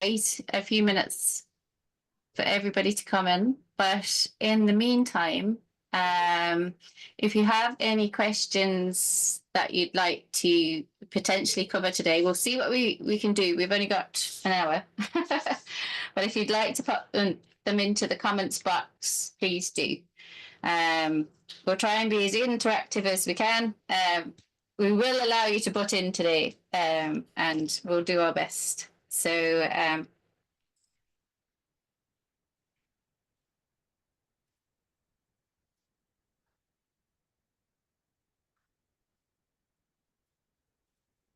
wait a few minutes for everybody to come in. But in the meantime, if you have any questions that you'd like to potentially cover today, we'll see what we can do. We've only got an hour. But if you'd like to put them into the comments box, please do. We'll try and be as interactive as we can. We will allow you to butt in today, and we'll do our best. So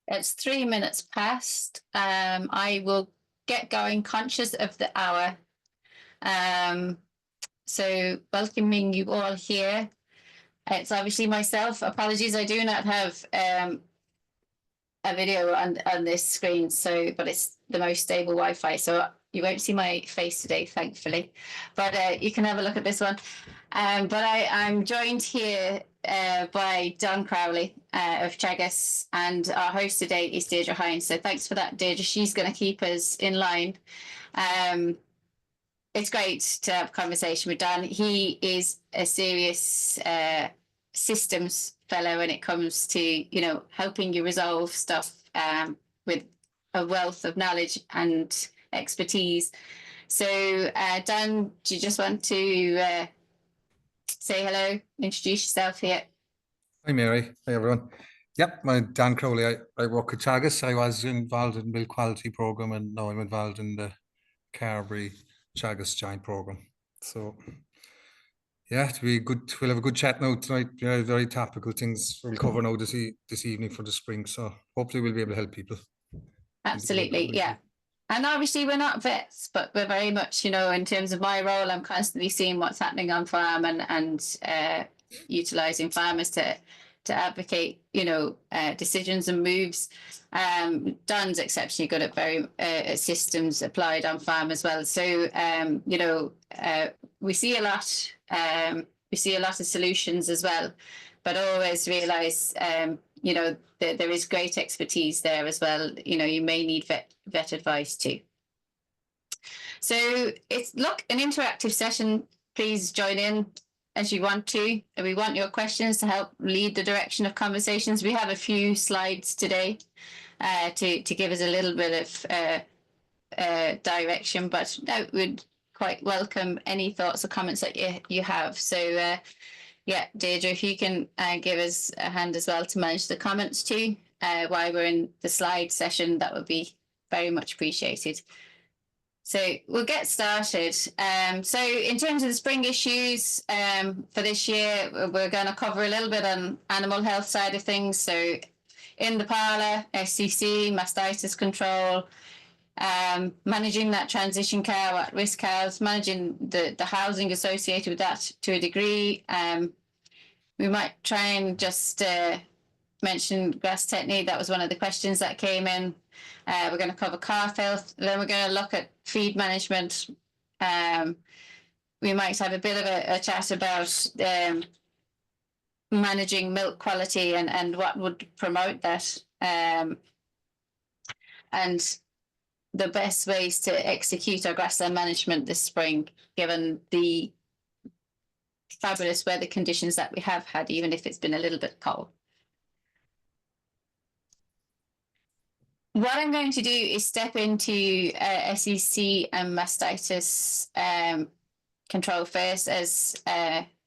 it's 3 minutes past. I will get going, conscious of the hour. So welcoming you all here. It's obviously myself. Apologies, I do not have a video on this screen, but it's the most stable Wi-Fi, so you won't see my face today, thankfully. But you can have a look at this one. But I'm joined here by Don Crowley of Teagasc, and our host today is Deirdre Hines. So thanks for that, Deirdre. She's going to keep us in line. It's great to have a conversation with Don. He is a serious systems fellow when it comes to, helping you resolve stuff with a wealth of knowledge and expertise. So, Dan, do you just want to say hello, introduce yourself here? Hi, Mary. Hi, everyone. Yep, I'm Dan Crowley. I work at Teagasc. I was involved in the milk quality program, and now I'm involved in the Carberry Teagasc joint program. So, yeah, to be good, we'll have a good chat now tonight. Very topical things we'll cover now this evening for the spring. So hopefully we'll be able to help people. Absolutely, yeah. And obviously we're not vets, but we're very much, in terms of my role, I'm constantly seeing what's happening on farm and utilising farmers to advocate, decisions and moves. Don's exceptionally good at systems applied on farm as well. So, we see a lot. We see a lot of solutions as well, but always realise, that there is great expertise there as well. You may need vet advice too. So it's an interactive session. Please join in as you want to. We want your questions to help lead the direction of conversations. We have a few slides today to give us a little bit of direction, but I would quite welcome any thoughts or comments that you have. So yeah, Deirdre, if you can give us a hand as well to manage the comments too while we're in the slide session, that would be very much appreciated. So we'll get started. So in terms of the spring issues for this year, we're going to cover a little bit on animal health side of things. So in the parlour, SCC, mastitis control, managing that transition cow, at-risk cows, managing the housing associated with that to a degree. We might try and just mention grass technique. That was one of the questions that came in. We're going to cover calf health. Then we're going to look at feed management. We might have a bit of a chat about managing milk quality and what would promote that. And the best ways to execute our grassland management this spring, given the fabulous weather conditions that we have had, even if it's been a little bit cold. What I'm going to do is step into SEC and mastitis control first. As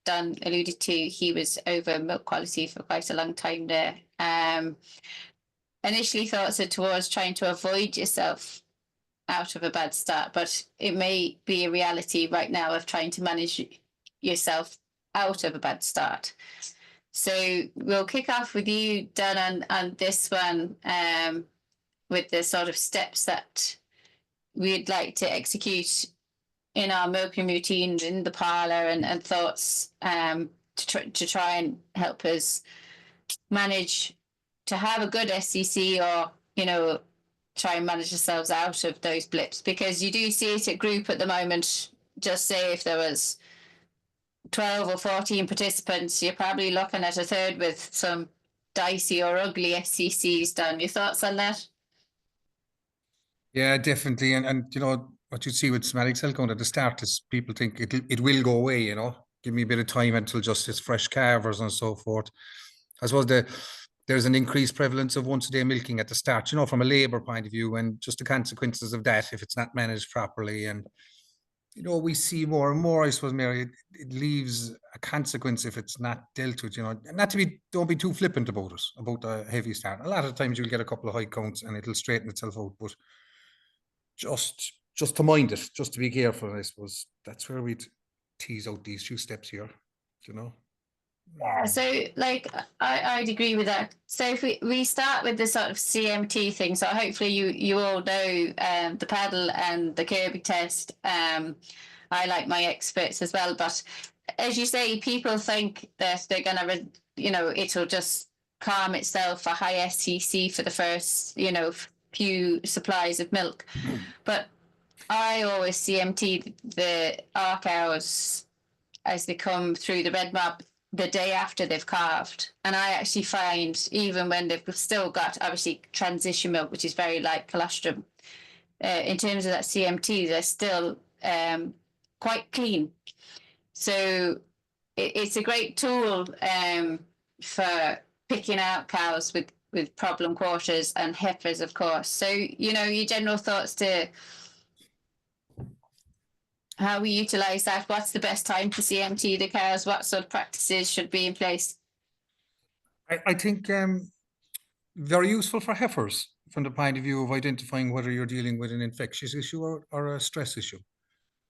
Don alluded to, he was over milk quality for quite a long time there. Initially thoughts are towards trying to avoid yourself out of a bad start, but it may be a reality right now of trying to manage yourself out of a bad start. So we'll kick off with you, Dan, on this one, with the sort of steps that we'd like to execute in our milking routine in the parlour, and thoughts to try and help us manage to have a good SCC, or try and manage ourselves out of those blips, because you do see it at group at the moment. Just say if there was 12 or 14 participants, you're probably looking at a third with some dicey or ugly SCCs done. Your thoughts on that? Yeah, definitely. And you know, what you see with somatic cell count at the start is people think it will go away, you know. Give me a bit of time until just it's fresh calvers and so forth. I suppose there's an increased prevalence of once a day milking at the start, you know, from a labour point of view, and just the consequences of that if it's not managed properly. And you know, we see more and more, I suppose, Mary, it leaves a consequence if it's not dealt with, you know. Not to be, don't be too flippant about it, about the heavy start. A lot of times you'll get a couple of high counts and it'll straighten itself out, but just to mind it, just to be careful, I suppose. That's where we'd tease out these few steps here, you know. Yeah, so like I'd agree with that. So if we start with the sort of CMT thing, so hopefully you all know the paddle and the Kirby test. I like my experts as well, but as you say, people think that they're gonna, you know, it'll just calm itself for high STC for the first, you know, few supplies of milk, but I always CMT the R cows as they come through the red mob the day after they've calved. And I actually find even when they've still got obviously transition milk, which is very light colostrum, in terms of that CMT, they're still quite clean. So it's a great tool for picking out cows with problem quarters and heifers, of course. So, you know, your general thoughts to how we utilize that, what's the best time to CMT the cows, what sort of practices should be in place? I think very useful for heifers from the point of view of identifying whether you're dealing with an infectious issue or a stress issue.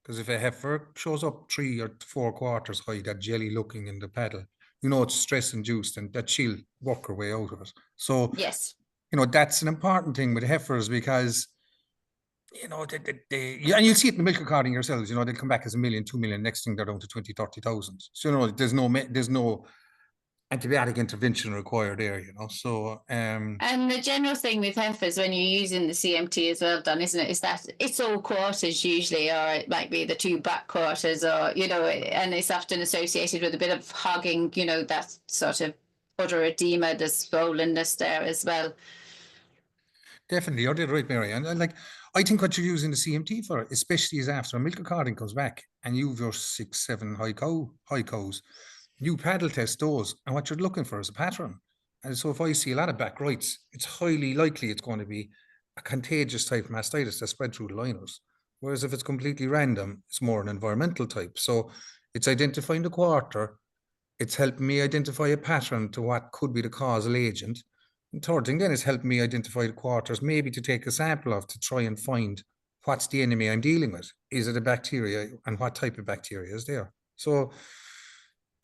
Because if a heifer shows up 3 or 4 quarters high, that jelly looking in the paddle, you know it's stress induced and that she'll work her way out of it. So, Yes. you know, that's an important thing with heifers because, you know, yeah, and you'll see it in the milk recording yourselves, you know, they'll come back as 1 million, 2 million, next thing they're down to 20, 30,000. So, you know, there's no antibiotic intervention required there, you know. So And the general thing with heifers when you're using the CMT as well, Don, isn't it, is that it's all quarters usually, or it might be the 2 back quarters, or, you know, and it's often associated with a bit of hogging, you know, that sort of udder edema, the swollenness there as well. definitely, you're dead right, Mary. And like, I think what you're using the CMT for, especially is after a milk recording comes back and you've your 6, 7 high cows, you paddle test those, and what you're looking for is a pattern. And so if I see a lot of back rights, it's highly likely it's going to be a contagious type of mastitis that spread through the liners. Whereas if it's completely random, it's more an environmental type. So it's identifying the quarter. It's helping me identify a pattern to what could be the causal agent. And third thing then is helping me identify the quarters, maybe to take a sample of to try and find what's the enemy I'm dealing with. Is it a bacteria, and what type of bacteria is there? So,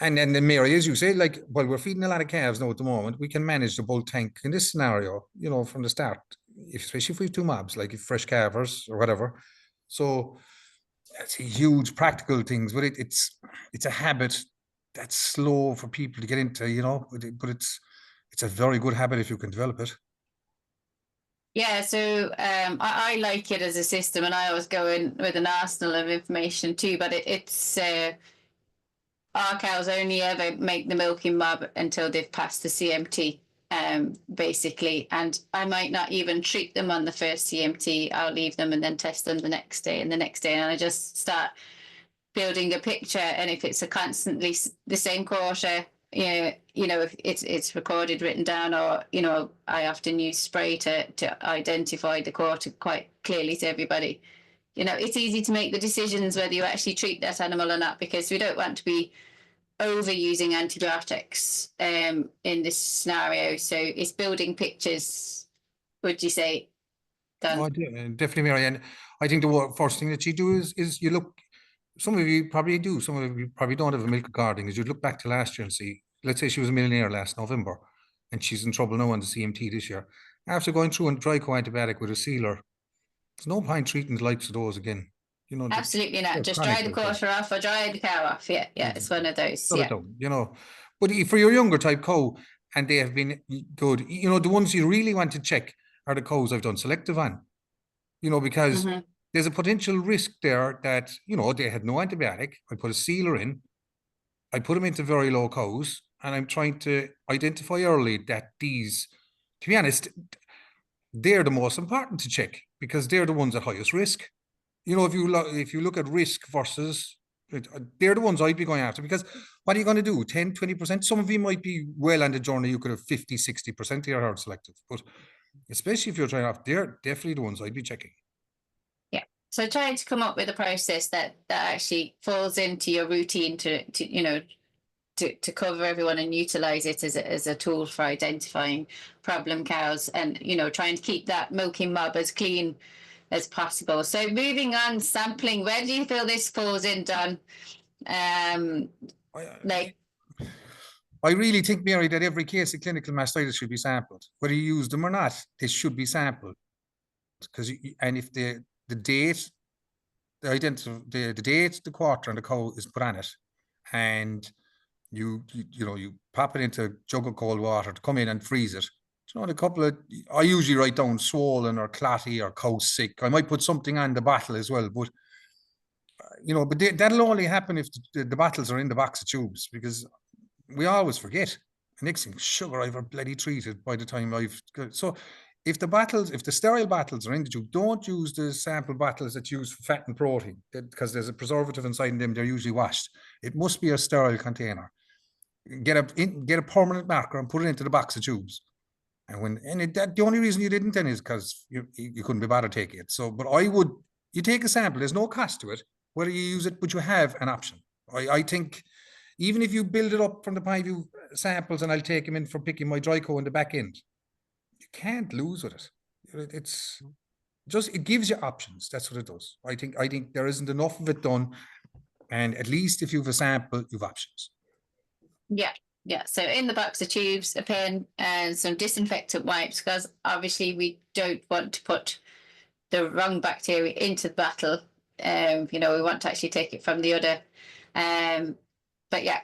and then Mary, as you say, like, well, we're feeding a lot of calves now at the moment. We can manage the bull tank in this scenario, you know, from the start, especially if we have 2 mobs, like fresh calvers or whatever. So it's a huge practical things, but it's a habit that's slow for people to get into, you know, but it's a very good habit if you can develop it. Yeah, so I like it as a system, and I always go in with an arsenal of information too. But it's our cows only ever make the milking mob until they've passed the CMT, basically. And I might not even treat them on the first CMT. I'll leave them and then test them the next day and the next day, and I just start building a picture. And if it's a constantly the same quarter, you know, if it's recorded, written down, or, you know, I often use spray to identify the quarter quite clearly to everybody. You know, it's easy to make the decisions whether you actually treat that animal or not, because we don't want to be overusing antibiotics in this scenario. So it's building pictures, would you say, Dan? Oh, definitely, Mary. And I think the first thing that you do is you look. Some of you probably do. Some of you probably don't have a milk recording. Is you look back to last year and see. Let's say she was a millionaire last November, and she's in trouble now on the CMT this year. After going through a dry co-antibiotic with a sealer, there's no point treating the likes of those again. You know, Absolutely not. they're Just chronic. dry the quarter off or dry the cow off. Yeah, yeah, it's one of those. Shut it Yeah. down, you know. But for your younger type cow, and they have been good, you know, the ones you really want to check are the cows I've done selective on, you know, because there's a potential risk there that, you know, they had no antibiotic. I put a sealer in, I put them into very low cows, and I'm trying to identify early that these, to be honest, they're the most important to check, because they're the ones at highest risk. You know, if you look at risk versus, they're the ones I'd be going after, because what are you going to do? 10, 20%? Some of you might be well on the journey. You could have 50, 60% of your herd selected, but especially if you're trying off, they're definitely the ones I'd be checking. Yeah. So trying to come up with a process that actually falls into your routine to cover everyone and utilize it as a tool for identifying problem cows, and trying to keep that milking mob as clean as possible. So moving on, sampling, where do you feel this falls in, Don? I really think, Mary, that every case of clinical mastitis should be sampled. Whether you use them or not, they should be sampled. Because and if the date, the date, the quarter, and the cow is put on it, and you pop it into a jug of cold water to come in and freeze it. A couple of, I usually write down swollen or clotty or cow sick. I might put something on the bottle as well, but that'll only happen if the bottles are in the box of tubes, because we always forget. The next thing, sugar, I've bloody treated by the time I've got. So if the sterile bottles are in the tube, don't use the sample bottles that use for fat and protein, because there's a preservative inside them. They're usually washed. It must be a sterile container. Get a permanent marker and put it into the box of tubes. And the only reason you didn't then is because you couldn't be bothered to take it. So, but you take a sample. There's no cost to it, whether you use it, but you have an option. I think even if you build it up from the point of view samples, and I'll take them in for picking my dry cow in the back end, you can't lose with it. It's just, it gives you options. That's what it does. I think there isn't enough of it done, and at least if you have a sample, you've options. Yeah. So in the box of tubes, a pen and some disinfectant wipes, because obviously we don't want to put the wrong bacteria into the bottle. We want to actually take it from the udder. But yeah,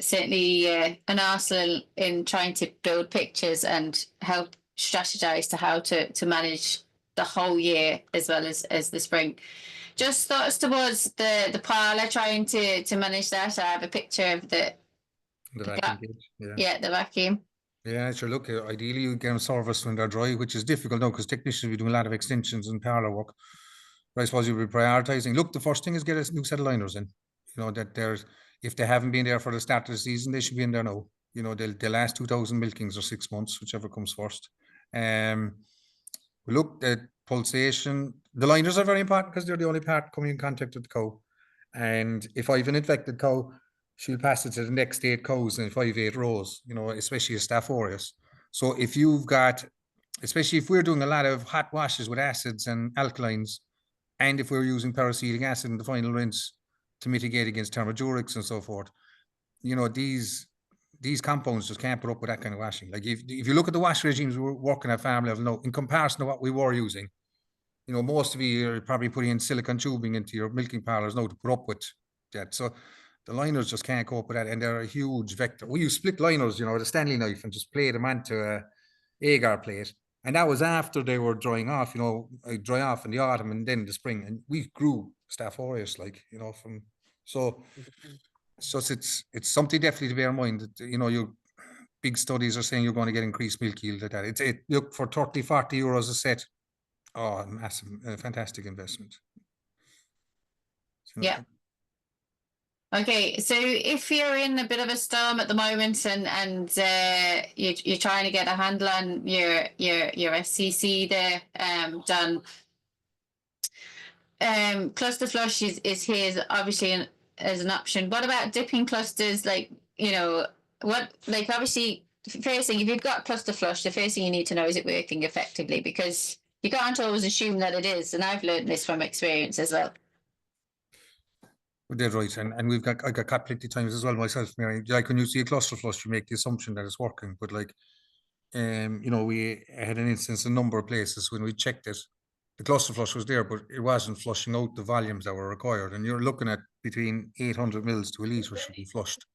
certainly an arsenal in trying to build pictures and help strategize to how to manage the whole year as well as the spring. Just thoughts towards the parlour, trying to manage that. I have a picture of the vacuum cage. Yeah, the vacuum. Yeah, sure. Look, ideally you get them serviced when they're dry, which is difficult now because technicians will be doing a lot of extensions and parlour work. But I suppose you'll be prioritising. Look, the first thing is get a new set of liners in. That if they haven't been there for the start of the season, they should be in there now. They'll last 2,000 milkings or 6 months, whichever comes first. Look, the pulsation, the liners are very important because they're the only part coming in contact with the cow. And if I have an infected cow, she'll pass it to the next 8 cows in 5-8 rows, especially a Staph aureus. So if you've got, especially if we're doing a lot of hot washes with acids and alkalines, and if we're using peracetic acid in the final rinse to mitigate against thermodurics and so forth, these compounds just can't put up with that kind of washing. Like if you look at the wash regimes we're working at farm level now, in comparison to what we were using, most of you are probably putting in silicone tubing into your milking parlours now to put up with that. So the liners just can't cope with that, and they're a huge vector. We use split liners, with a Stanley knife, and just play them onto a agar plate. And that was after they were drying off, dry off in the autumn and then the spring. And we grew Staph aureus, so it's something definitely to bear in mind that, your big studies are saying you're going to get increased milk yield at that. Look, for 30, 40 euros a set. Oh, massive, fantastic investment. Yeah. Okay, so if you're in a bit of a storm at the moment and you're trying to get a handle on your SCC there, done, cluster flush is here obviously as an option. What about dipping clusters? Obviously, first thing, if you've got cluster flush, the first thing you need to know, is it working effectively? Because you can't always assume that it is, and I've learned this from experience as well. They're right, and I got caught plenty of times as well myself, Mary. Like when you see a cluster flush, you make the assumption that it's working, but we had an instance a number of places when we checked it, the cluster flush was there, but it wasn't flushing out the volumes that were required, and you're looking at between 800 mils to a litre should be flushed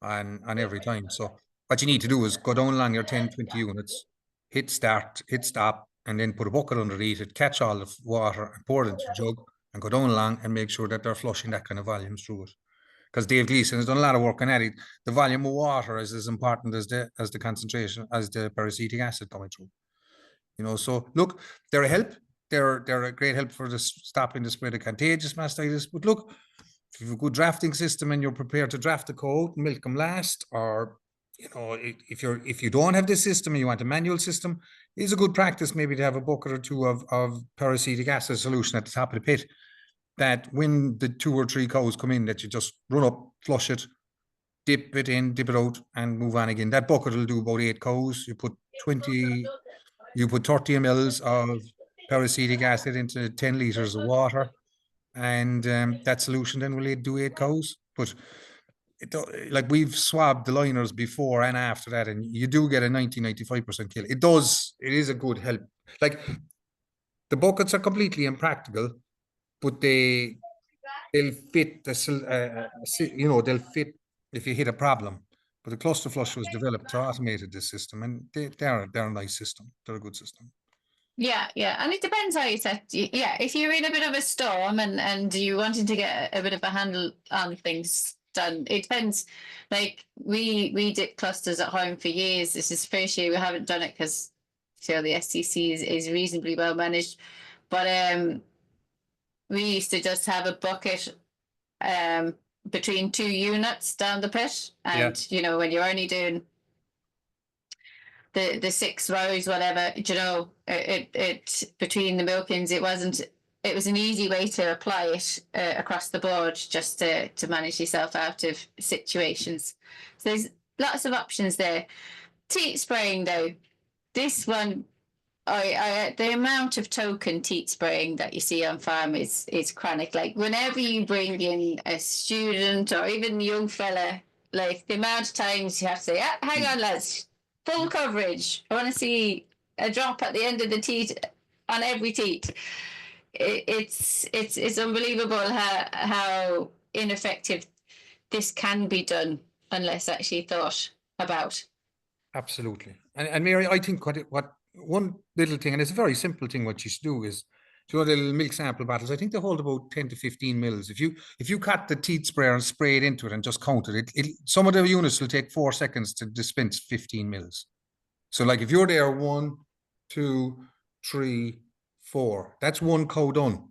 on every time. So what you need to do is go down along your 10-20 units, hit start, hit stop, and then put a bucket underneath it, catch all the water and pour it into the jug, and go down along and make sure that they're flushing that kind of volume through it. Because Dave Gleason has done a lot of work on that. The volume of water is as important as the concentration, as the peracetic acid coming through. So look, they're a help. they're a great help for stopping the spread of contagious mastitis. But look, if you have a good drafting system and you're prepared to draft the cow and milk them last, or if you don't have this system and you want a manual system, it's a good practice maybe to have a bucket or two of peracetic acid solution at the top of the pit, that when the 2 or 3 cows come in, that you just run up, flush it, dip it in, dip it out, and move on again. That bucket will do about 8 cows. You put 30 mLs of peracetic acid into 10 liters of water, and that solution then will do 8 cows. But like, we've swabbed the liners before and after that, and you do get a 90-95% kill. It is a good help. Like, the buckets are completely impractical, but they'll fit they'll fit if you hit a problem. But the cluster flush was developed to automate this system, and they're a nice system. They're a good system. Yeah, and it depends how you set. Yeah, if you're in a bit of a storm and you wanted to get a bit of a handle on things done, it depends. Like, we did clusters at home for years. This is the first year we haven't done it because the STC is reasonably well managed. But we used to just have a bucket between 2 units down the pit, and when you're only doing the 6 rows, whatever, it between the milkings, it was an easy way to apply it across the board, just to manage yourself out of situations. So there's lots of options there. Teat spraying, though, this one, the amount of token teat spraying that you see on farm is chronic. Like, whenever you bring in a student or even a young fella, like, the amount of times you have to say, hang on, lads, full coverage. I want to see a drop at the end of the teat on every teat. It's unbelievable how ineffective this can be done unless actually thought about. Absolutely. And Mary, I think what one little thing, and it's a very simple thing, what you should do is, the little milk sample bottles, I think they hold about 10 to 15 mils. If you cut the teat sprayer and spray it into it and just count it, some of the units will take 4 seconds to dispense 15 mils. So, like, if you're there 1, 2, 3, 4, that's 1 cow done.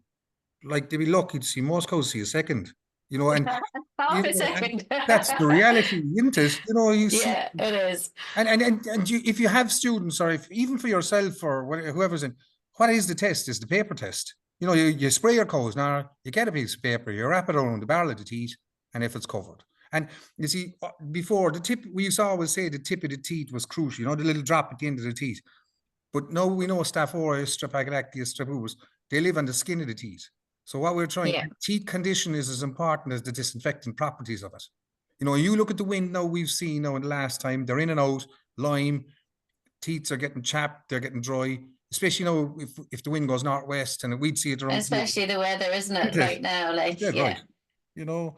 Like, they'd be lucky to see most cows see a second. And half a second. That's the reality, isn't it? You see. Yeah, it is. And if you have students, or even for yourself or whoever's in, what is the test? Is the paper test. You spray your cows. Now, you get a piece of paper, you wrap it around the barrel of the teat, and if it's covered. And you see, before, the tip, we used to always say the tip of the teat was crucial, the little drop at the end of the teat. But now we know Staph aureus, Strep acanthatus, Strep uvis, they live on the skin of the teat. So what we're trying, teat condition is as important as the disinfectant properties of it. You look at the wind now, we've seen now in the last time, they're in and out, lime, teats are getting chapped, they're getting dry, especially now if the wind goes northwest, and we'd see it around. Especially the weather, isn't it, right now? Like, right.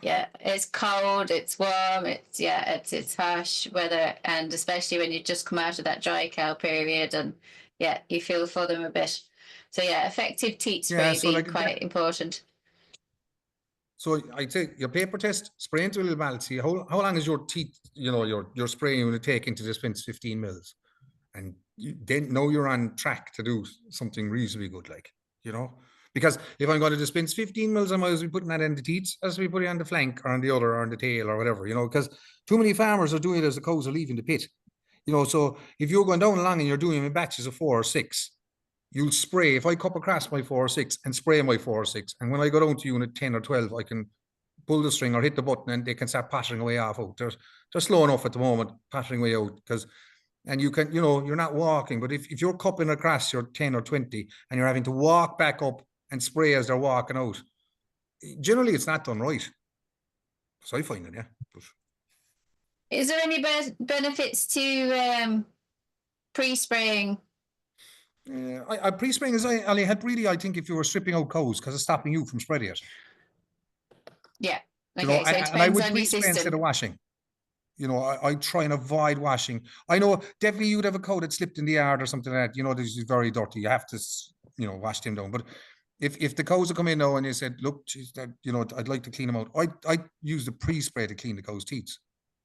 Yeah, it's cold, it's warm, it's harsh weather, and especially when you just come out of that dry cow period, and you feel for them a bit. So effective teat spray being quite important. So I'd say your paper test, spray into a little bottle. See how long is your teat, your spray unit taking to dispense 15 mils, and then now you're on track to do something reasonably good, because if I'm going to dispense 15 mils, I might as well be putting that in the teats as we put it on the flank or on the udder or on the tail or whatever, because too many farmers are doing it as the cows are leaving the pit, so if you're going down along and you're doing them in batches of 4 or 6, you'll spray. If I cup across my 4 or 6 and spray my 4 or 6, and when I go down to unit 10 or 12, I can pull the string or hit the button and they can start pattering away off out. They're slow enough at the moment, pattering away out, and you can, you're not walking, but if you're cupping across your 10 or 20 and you're having to walk back up and spray as they're walking out, generally it's not done right. So I find it, Is there any benefits to pre-spraying? Pre-spraying is only had really, I think, if you were stripping out cows, because it's stopping you from spreading it. Yeah. Okay, so it and I would depends on your pre-spray instead system. of washing. I try and avoid washing. I know definitely you'd have a cow that slipped in the yard or something like that. This is very dirty. You have to, wash them down. But if the cows are coming in now and they said, look, geez, I'd like to clean them out, I use the pre-spray to clean the cow's teats.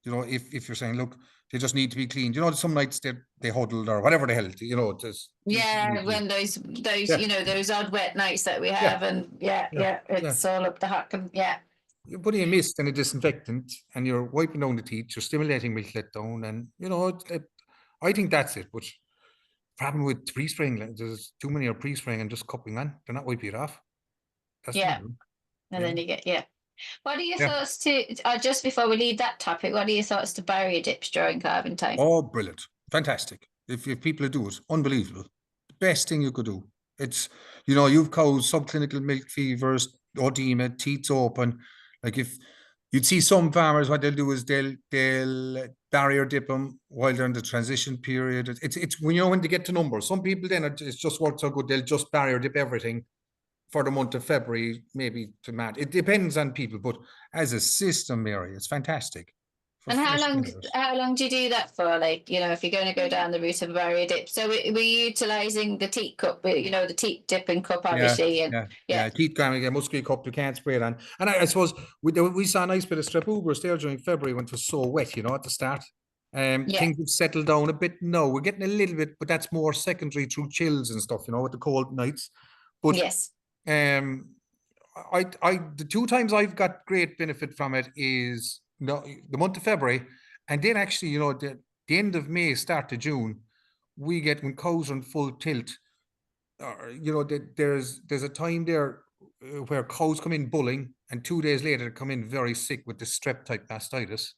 You know, if you're saying, look, they just need to be cleaned. You know, some nights they huddled or whatever the hell, you know, just. Yeah, when those Yeah. you know, those odd wet nights that we Yeah. have, and it's all up the huck, and You're putting a mist and a disinfectant and you're wiping down the teeth, you're stimulating milk let down, and you know, I think that's it. But problem with pre-spraying, there's too many are pre-spraying and just cupping on. They're not wiping it off. That's the problem. and then you get What are your Yeah. thoughts to just before we leave that topic? What are your thoughts to barrier dips during calving time? Oh, brilliant. Fantastic. If people do it, unbelievable. The best thing you could do. It's, you know, you've cows, subclinical milk fevers, edema, teats open. Like if you'd see some farmers, what they'll do is they'll barrier dip them while they're in the transition period. It's when, you know, when they get to numbers. Some people then, it's just worked so good, they'll just barrier dip everything for the month of February, maybe to March. It depends on people, but as a system, Mary, it's fantastic. And how long do you do that for? Like, you know, if you're going to go down the route of a barrier dip. So we're utilising the teat cup, you know, the teat dipping cup, obviously. Teat gramming, musky cup, you can't spray it on. And I suppose we saw a nice bit of strep uberus there during February when it was so wet, you know, at the start. Things have settled down a bit. No, we're getting a little bit, but that's more secondary through chills and stuff, you know, with the cold nights. But yes. The 2 times I've got great benefit from it is the month of February, and then actually, you know, the end of May, start of June, we get when cows are in full tilt. You know, there's a time there where cows come in bulling, and 2 days later they come in very sick with the strep type mastitis,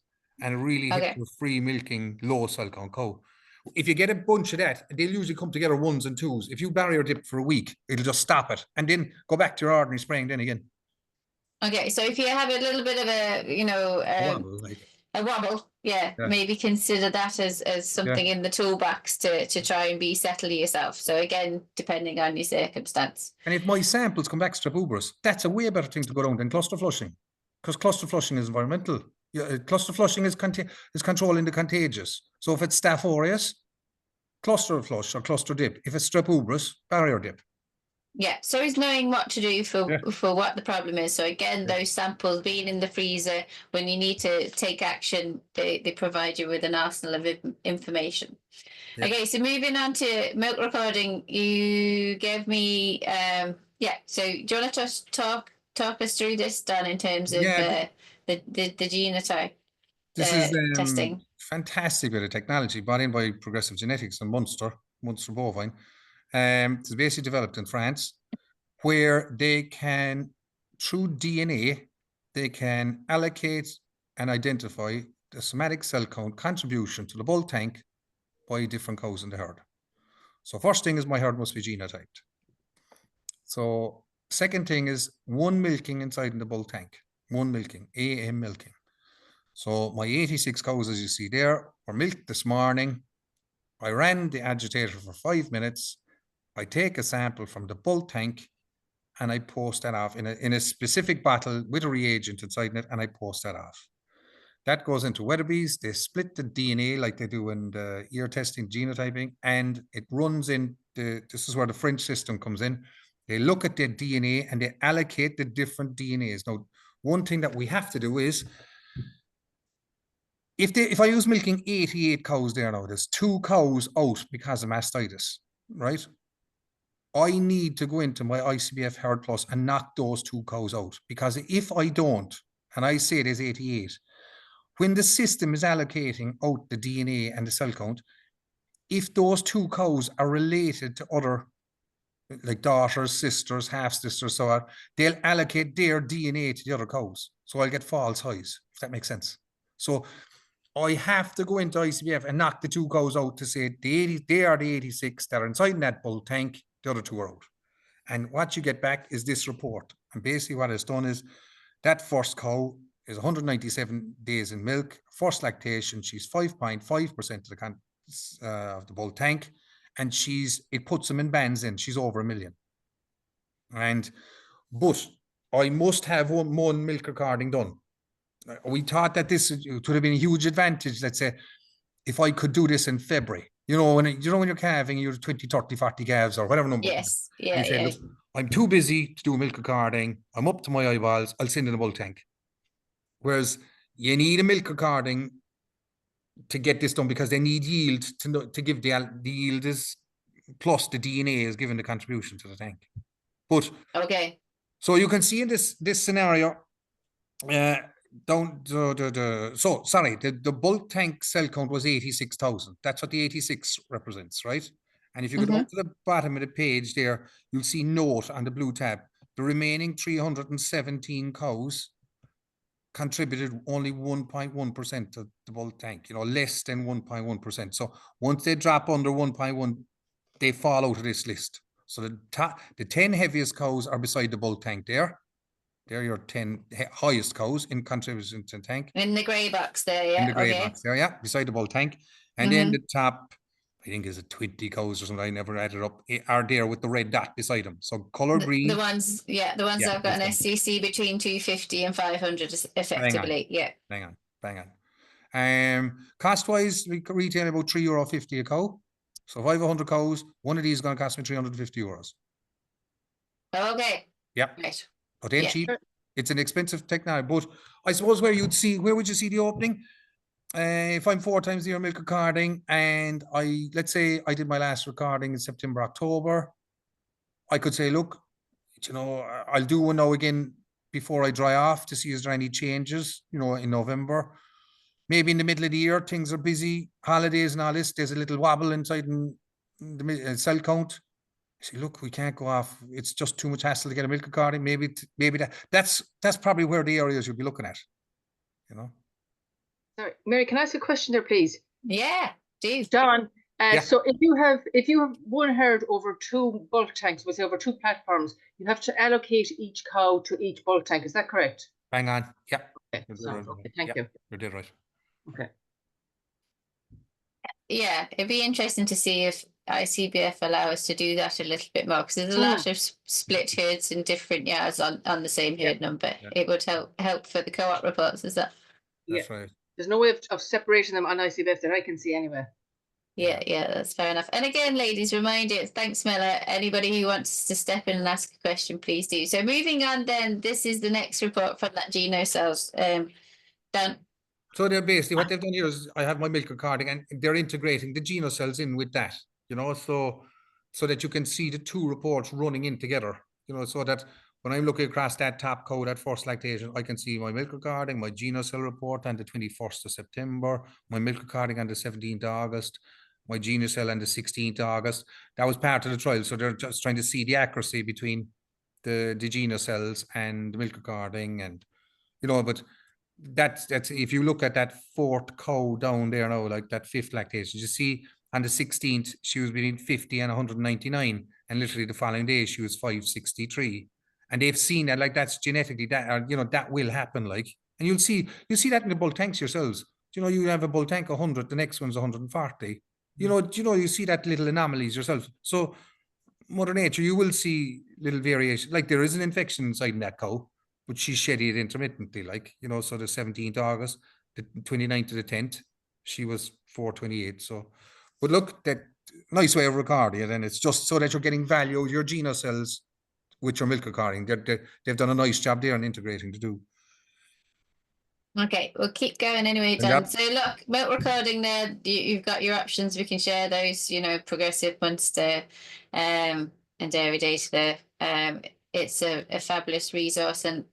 and it really hits the free milking low cell count cow. If you get a bunch of that, they'll usually come together 1s and 2s. If you barrier dip for a week, it'll just stop it and then go back to your ordinary spraying then again. Okay, so if you have a little bit of a, you know, a wobble, maybe consider that as something in the toolbox to try and be settle yourself. So again, depending on your circumstance. And if my samples come back strep uberus, that's a way better thing to go down than cluster flushing, because cluster flushing is environmental. Cluster flushing is controlling the contagious. So if it's Staph aureus, cluster flush or cluster dip. If it's strep uberus, barrier dip. Yeah, so it's knowing what to do for what the problem is. So again, those samples being in the freezer, when you need to take action, they provide you with an arsenal of information. Yeah. Okay, so moving on to milk recording, you gave me so do you want to just talk us through this, Don, in terms of the genotype this is testing? Fantastic bit of technology brought in by Progressive Genetics and Munster bovine. It's basically developed in France, where they can, through DNA, they can allocate and identify the somatic cell count contribution to the bull tank by different cows in the herd. So first thing is my herd must be genotyped. So second thing is 1 milking inside in the bull tank, 1 milking, AM milking. So my 86 cows, as you see there, were milked this morning. I ran the agitator for 5 minutes. I take a sample from the bull tank and I post that off in a specific bottle with a reagent inside it, and I post that off. That goes into Weatherby's. They split the DNA like they do in the ear testing, genotyping, and it runs in this is where the French system comes in. They look at their DNA and they allocate the different DNAs. Now, one thing that we have to do is, if I use milking 88 cows there now, there's 2 cows out because of mastitis, right? I need to go into my ICBF Herd Plus and knock those 2 cows out, because if I don't, and I say there's 88, when the system is allocating out the DNA and the cell count, if those 2 cows are related to other, like daughters, sisters, half-sisters, so on, they'll allocate their DNA to the other cows. So I'll get false highs, if that makes sense. So I have to go into ICBF and knock the 2 cows out to say they are the 86 that are inside in that bull tank, the other 2 are out. And what you get back is this report. And basically what it's done is that first cow is 197 days in milk, first lactation, she's 5.5% of the bull tank, and it puts them in bands in, she's over 1 million. But I must have one milk recording done. We thought that this would have been a huge advantage, let's say, if I could do this in February. You know, when you're calving, you're 20, 30, 40 calves or whatever number. Yes, yeah, say, look, I'm too busy to do milk recording. I'm up to my eyeballs. I'll send in a bull tank. Whereas you need a milk recording to get this done because they need yield to know, to give the yield is plus the DNA is given the contribution to the tank. But Okay. so you can see in this scenario, the bulk tank cell count was 86,000. That's what the 86 represents, right? And if you go down to the bottom of the page there, you'll see note on the blue tab. The remaining 317 cows contributed only 1.1% of the bulk tank, you know, less than 1.1%. So once they drop under 1.1, they fall out of this list. So the 10 heaviest cows are beside the bulk tank there. They're your 10 highest cows in contribution to the tank. In the grey box there, yeah. In the grey box there, yeah, beside the bulk tank. And then the top, I think is it 20 cows or something, I never added up, are there with the red dot beside them. So color green. The ones that have got an SCC between 250 and 500 effectively, yeah. Bang on. Cost-wise, we retail about €3.50 a cow. So if I have 100 cows, one of these is going to cost me €350. Okay. Yep. Right. But then cheap. It's an expensive technology. But I suppose where would you see the opening? If I'm 4 times a year milk recording, and let's say I did my last recording in September, October, I could say, look, you know, I'll do one now again before I dry off to see is there any changes, you know, in November. Maybe in the middle of the year, things are busy, holidays and all this, there's a little wobble inside in the cell count. You say, look, we can't go off. It's just too much hassle to get a milk recording. Maybe that's probably where the areas you'll be looking at, you know. Sorry, Mary, can I ask a question there, please? Yeah, do. Don, so if you have one herd over 2 bulk tanks, we'll say over 2 platforms, you have to allocate each cow to each bulk tank. Is that correct? Bang on. Yeah. Okay, okay, thank you. You did right. Okay. Yeah, it'd be interesting to see if ICBF allow us to do that a little bit more, because there's a lot of split herds in different yards on the same herd number. Yeah. It would help for the co-op reports, is that? That's right. There's no way of separating them on ICBF that I can see anyway. Yeah, that's fair enough. And again, ladies, reminder, thanks, Miller. Anybody who wants to step in and ask a question, please do. So moving on then, this is the next report from that Geno cells. Dan. So they're basically, what they've done here is I have my milk recording and they're integrating the Geno cells in with that, you know, so that you can see the 2 reports running in together, you know, so that when I'm looking across that top code at first lactation, I can see my milk recording, my Geno cell report on the 21st of September, my milk recording on the 17th of August, my Geno cell on the 16th of August. That was part of the trial. So they're just trying to see the accuracy between the Geno cells and the milk recording, and, you know, but that's if you look at that 4th cow down there now, like that 5th lactation, you see on the 16th, she was between 50 and 199. And literally the following day, she was 563. And they've seen that, like, that's genetically that, you know, that will happen, like, and you'll see that in the bulk tanks yourselves. You know, you have a bulk tank 100, the next one's 140. You know, you see that little anomalies yourself. So Mother Nature, you will see little variation. Like, there is an infection inside in that cow, but she shedded it intermittently, like, you know, so the 17th of August, the 29th to the 10th, she was 428. So, but look, that nice way of recording it, and it's just so that you're getting value of your Geno cells with your milk recording. They've done a nice job there on integrating to do. Okay, we'll keep going anyway, Dan. So look, milk recording there, you've got your options. We can share those, you know, progressive, Munster, and dairy data there. It's a fabulous resource, and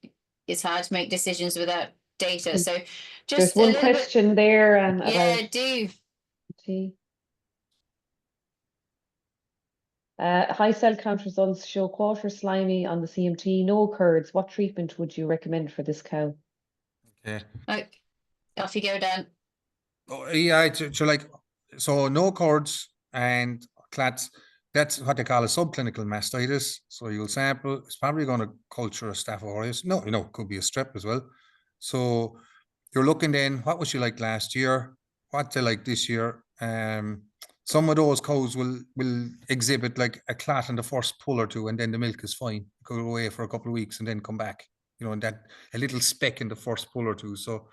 it's hard to make decisions without data. So just there's one question there. Yeah, do. High cell count results show quarter slimy on the CMT, no curds. What treatment would you recommend for this cow? Okay. Off you go, Dan. Oh, yeah, so no cords and clats. That's what they call a subclinical mastitis. So you'll sample. It's probably going to culture a Staph aureus. No, you know, it could be a strep as well. So you're looking then, what was she like last year? What they like this year? Some of those cows will exhibit like a clot in the first pull or 2, and then the milk is fine. Go away for a couple of weeks and then come back. You know, and that a little speck in the first pull or 2. So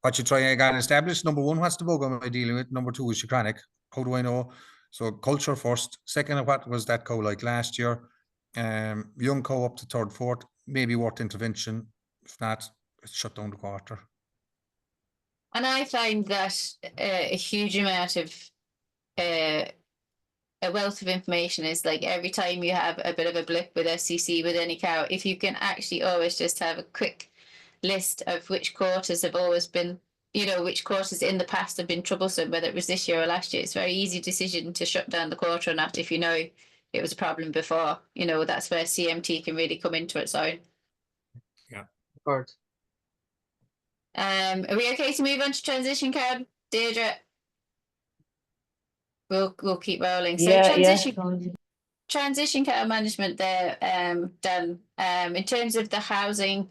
what you try and establish, number 1, what's the bug am I dealing with? Number 2, is she chronic? How do I know? So culture first. Second, what was that cow like last year? Young cow up to 3rd, 4th, maybe worth intervention. If not, shut down the quarter. And I find that a huge amount of a wealth of information is like every time you have a bit of a blip with SCC with any cow, if you can actually always just have a quick list of which quarters have always been, which quarters in the past have been troublesome, whether it was this year or last year. It's a very easy decision to shut down the quarter or not if you know it was a problem before. That's where CMT can really come into its own. Yeah. Good. Are we okay to move on to transition cow, Deirdre? We'll keep rolling. So transition cow management there, done. In terms of the housing,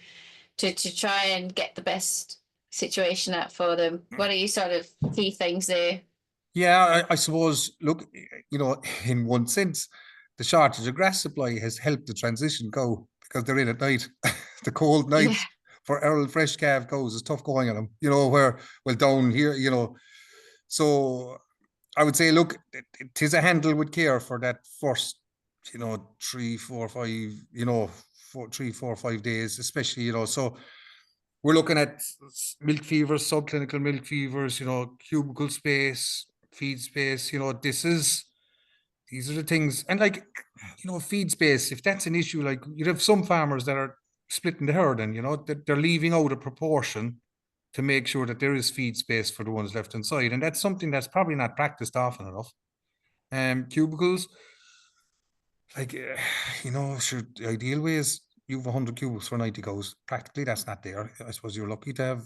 to try and get the best situation out for them. What are you sort of key things there? Yeah, I suppose, look, in one sense, the shortage of grass supply has helped the transition cow because they're in at night. The cold nights for early fresh calf cows is tough going on them, down here, So I would say, look, it is a handle with care for that first, 3, 4, 5, 3, 4, 5 days, especially, so we're looking at milk fevers, subclinical milk fevers, cubicle space, feed space, these are the things. And feed space, if that's an issue, like you'd have some farmers that are splitting the herd and, they're leaving out a proportion to make sure that there is feed space for the ones left inside. And that's something that's probably not practiced often enough. Cubicles, sure, the ideal way is you have 100 cubicles for 90 cows. Practically, that's not there. I suppose you're lucky to have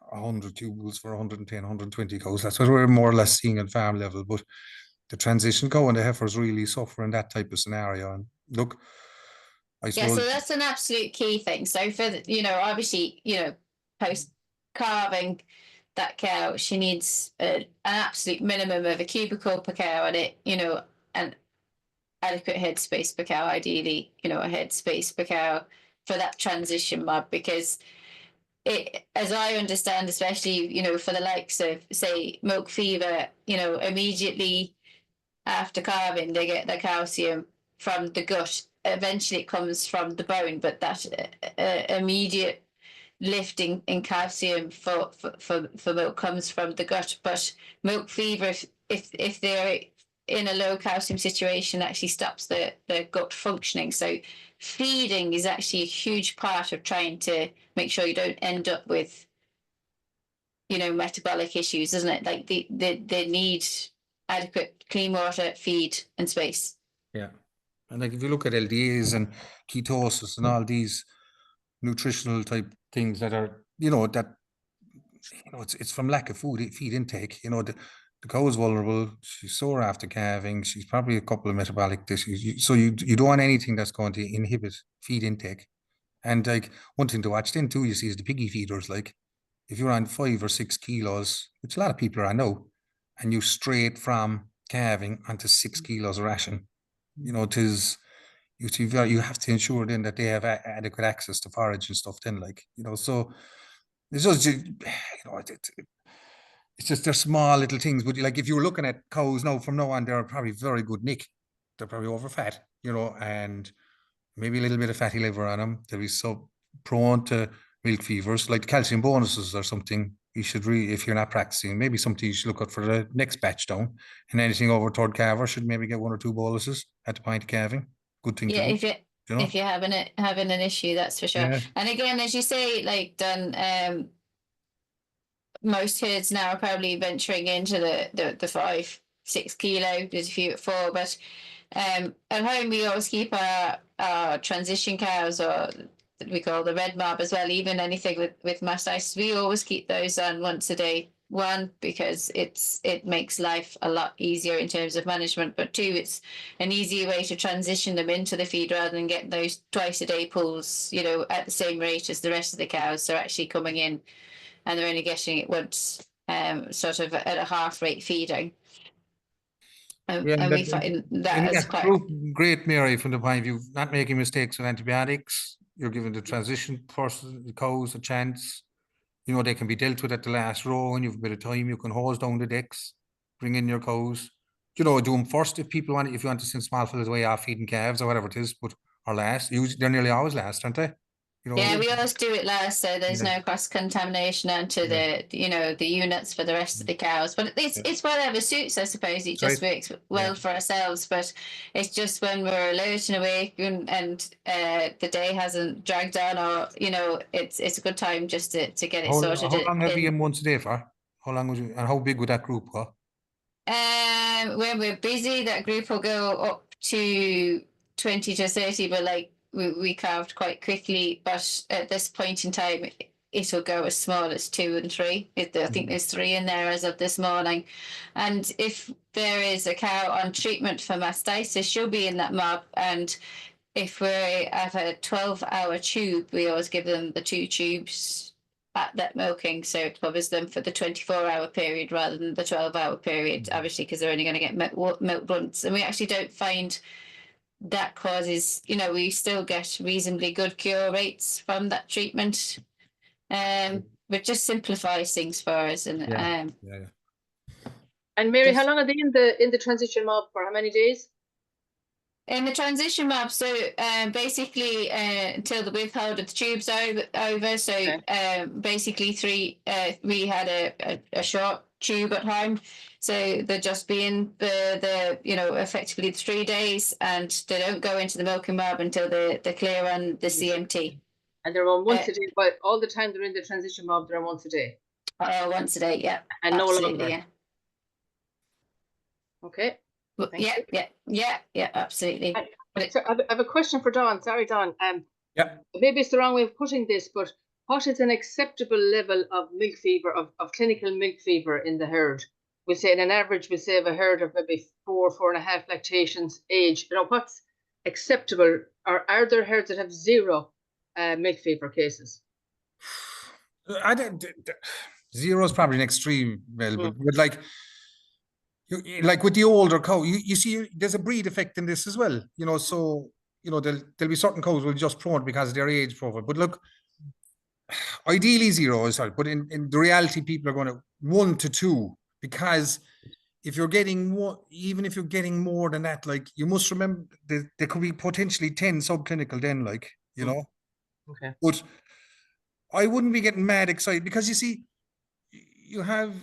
100 cubicles for 110, 120 cows. That's what we're more or less seeing at farm level. But the transition cow and the heifers really suffer in that type of scenario. And look, I suppose. Yeah, so that's an absolute key thing. So for obviously, post calving that cow, she needs an absolute minimum of a cubicle per cow and and adequate headspace per cow, ideally, a headspace per cow for that transition mob, because it, as I understand, especially, for the likes of, say, milk fever, immediately after calving, they get the calcium from the gut. Eventually it comes from the bone, but that immediate lifting in calcium for milk comes from the gut. But milk fever, if they're in a low calcium situation, actually stops the gut functioning. So feeding is actually a huge part of trying to make sure you don't end up with metabolic issues, isn't it? Like they need adequate clean water, feed, and space. Yeah. And if you look at LDAs and ketosis and all these nutritional type things that are, it's from lack of feed intake. The cow is vulnerable. She's sore after calving. She's probably a couple of metabolic issues. So you don't want anything that's going to inhibit feed intake. And one thing to watch then too, you see, is the piggy feeders. Like if you're on 5 or 6 kilos, which a lot of people are, I know, and you straight from calving onto 6 kilos of ration, you have to ensure then that they have adequate access to forage and stuff then, so it's just, it's just they're small little things. But if you were looking at cows now, from now on, they're probably very good nick. They're probably over fat, and maybe a little bit of fatty liver on them. They'll be so prone to milk fevers, like the calcium bonuses or something. You should really, if you're not practicing, maybe something you should look at for the next batch down. And anything over third calver should maybe get 1 or 2 boluses at the point of calving. Good thing to do. If you're having an issue, that's for sure. Yeah. And again, as you say, Don, most herds now are probably venturing into the 5, 6 kilo. There's a few at 4, but at home we always keep our transition cows, or we call the red mob as well, even anything with mastitis, we always keep those on once a day. 1, because it makes life a lot easier in terms of management, but 2, it's an easier way to transition them into the feed rather than get those twice a day pulls, at the same rate as the rest of the cows. They're actually coming in and they're only getting it once, sort of at a half rate feeding. And we find that as quite great, Mary, from the point of view of not making mistakes with antibiotics. You're giving the transition person, the cows, a chance. They can be dealt with at the last row, and you've a bit of time. You can hose down the decks, bring in your cows. Do them first if people want. If you want to send small fellas away off feeding calves or whatever it is, or last. They're nearly always last, aren't they? You know, Yeah, we always do it last, so there's Yeah. no cross contamination onto the the units for the rest of the cows. But it's whatever suits, I suppose. It just works well for ourselves. But it's just when we're alert and awake and the day hasn't dragged on, or it's a good time just to get it sorted. How long have you been once a day for? How long would you, and how big would that group go? When we're busy, that group will go up to 20 to 30, but like we carved quite quickly. But at this point in time, it'll go as small as 2 and 3. I think there's 3 in there as of this morning. And if there is a cow on treatment for mastitis, she'll be in that mob. And if we're at a 12-hour tube, we always give them the 2 tubes at that milking, so it covers them for the 24-hour period rather than the 12-hour period, obviously, because they're only going to get milk once. And we actually don't find that causes, we still get reasonably good cure rates from that treatment. But just simplifies things for us. And And Mary, how long are they in the transition mob for? How many days? In the transition mob, so basically until the withhold of the tubes over. So basically we had a short tube at home, so they're just being the effectively 3 days, and they don't go into the milking mob until they're clear on the CMT. And they're on once a day, but all the time they're in the transition mob, they're on once a day. Once a day, yeah. And absolutely, no longer. yeah. Okay. Yeah, absolutely. So I have a question for Don. Sorry, Don. Maybe it's the wrong way of putting this, but what is an acceptable level of milk fever, of clinical milk fever in the herd? We say in an average, we say of a herd of maybe 4.5 lactations age. What's acceptable? Or are there herds that have 0 milk fever cases? I don't. 0 is probably an extreme, but like with the older cow, you see, there's a breed effect in this as well. So there'll be certain cows will just prone because of their age profile. But look, ideally 0 is right, but in the reality, people are going to 1 to 2, because if you're getting even if you're getting more than that, like, you must remember there could be potentially 10 subclinical then, like, Okay. But I wouldn't be getting mad excited, because you see, you have.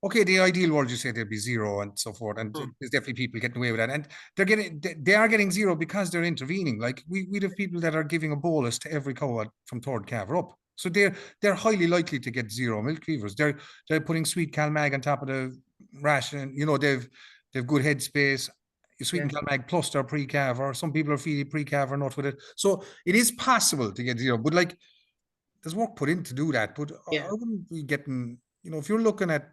Okay, the ideal world, you say there'd be 0 and so forth, and there's definitely people getting away with that, and they are getting 0 because they're intervening. Like, we'd have people that are giving a bolus to every cow from third calver up, so they're highly likely to get 0 milk fevers. They're putting sweet Calmag on top of the ration. They've good headspace. Sweet and Calmag plus their pre-calver. Some people are feeding pre-calver not with it, so it is possible to get 0. But like, there's work put in to do that. But I wouldn't be getting, if you're looking at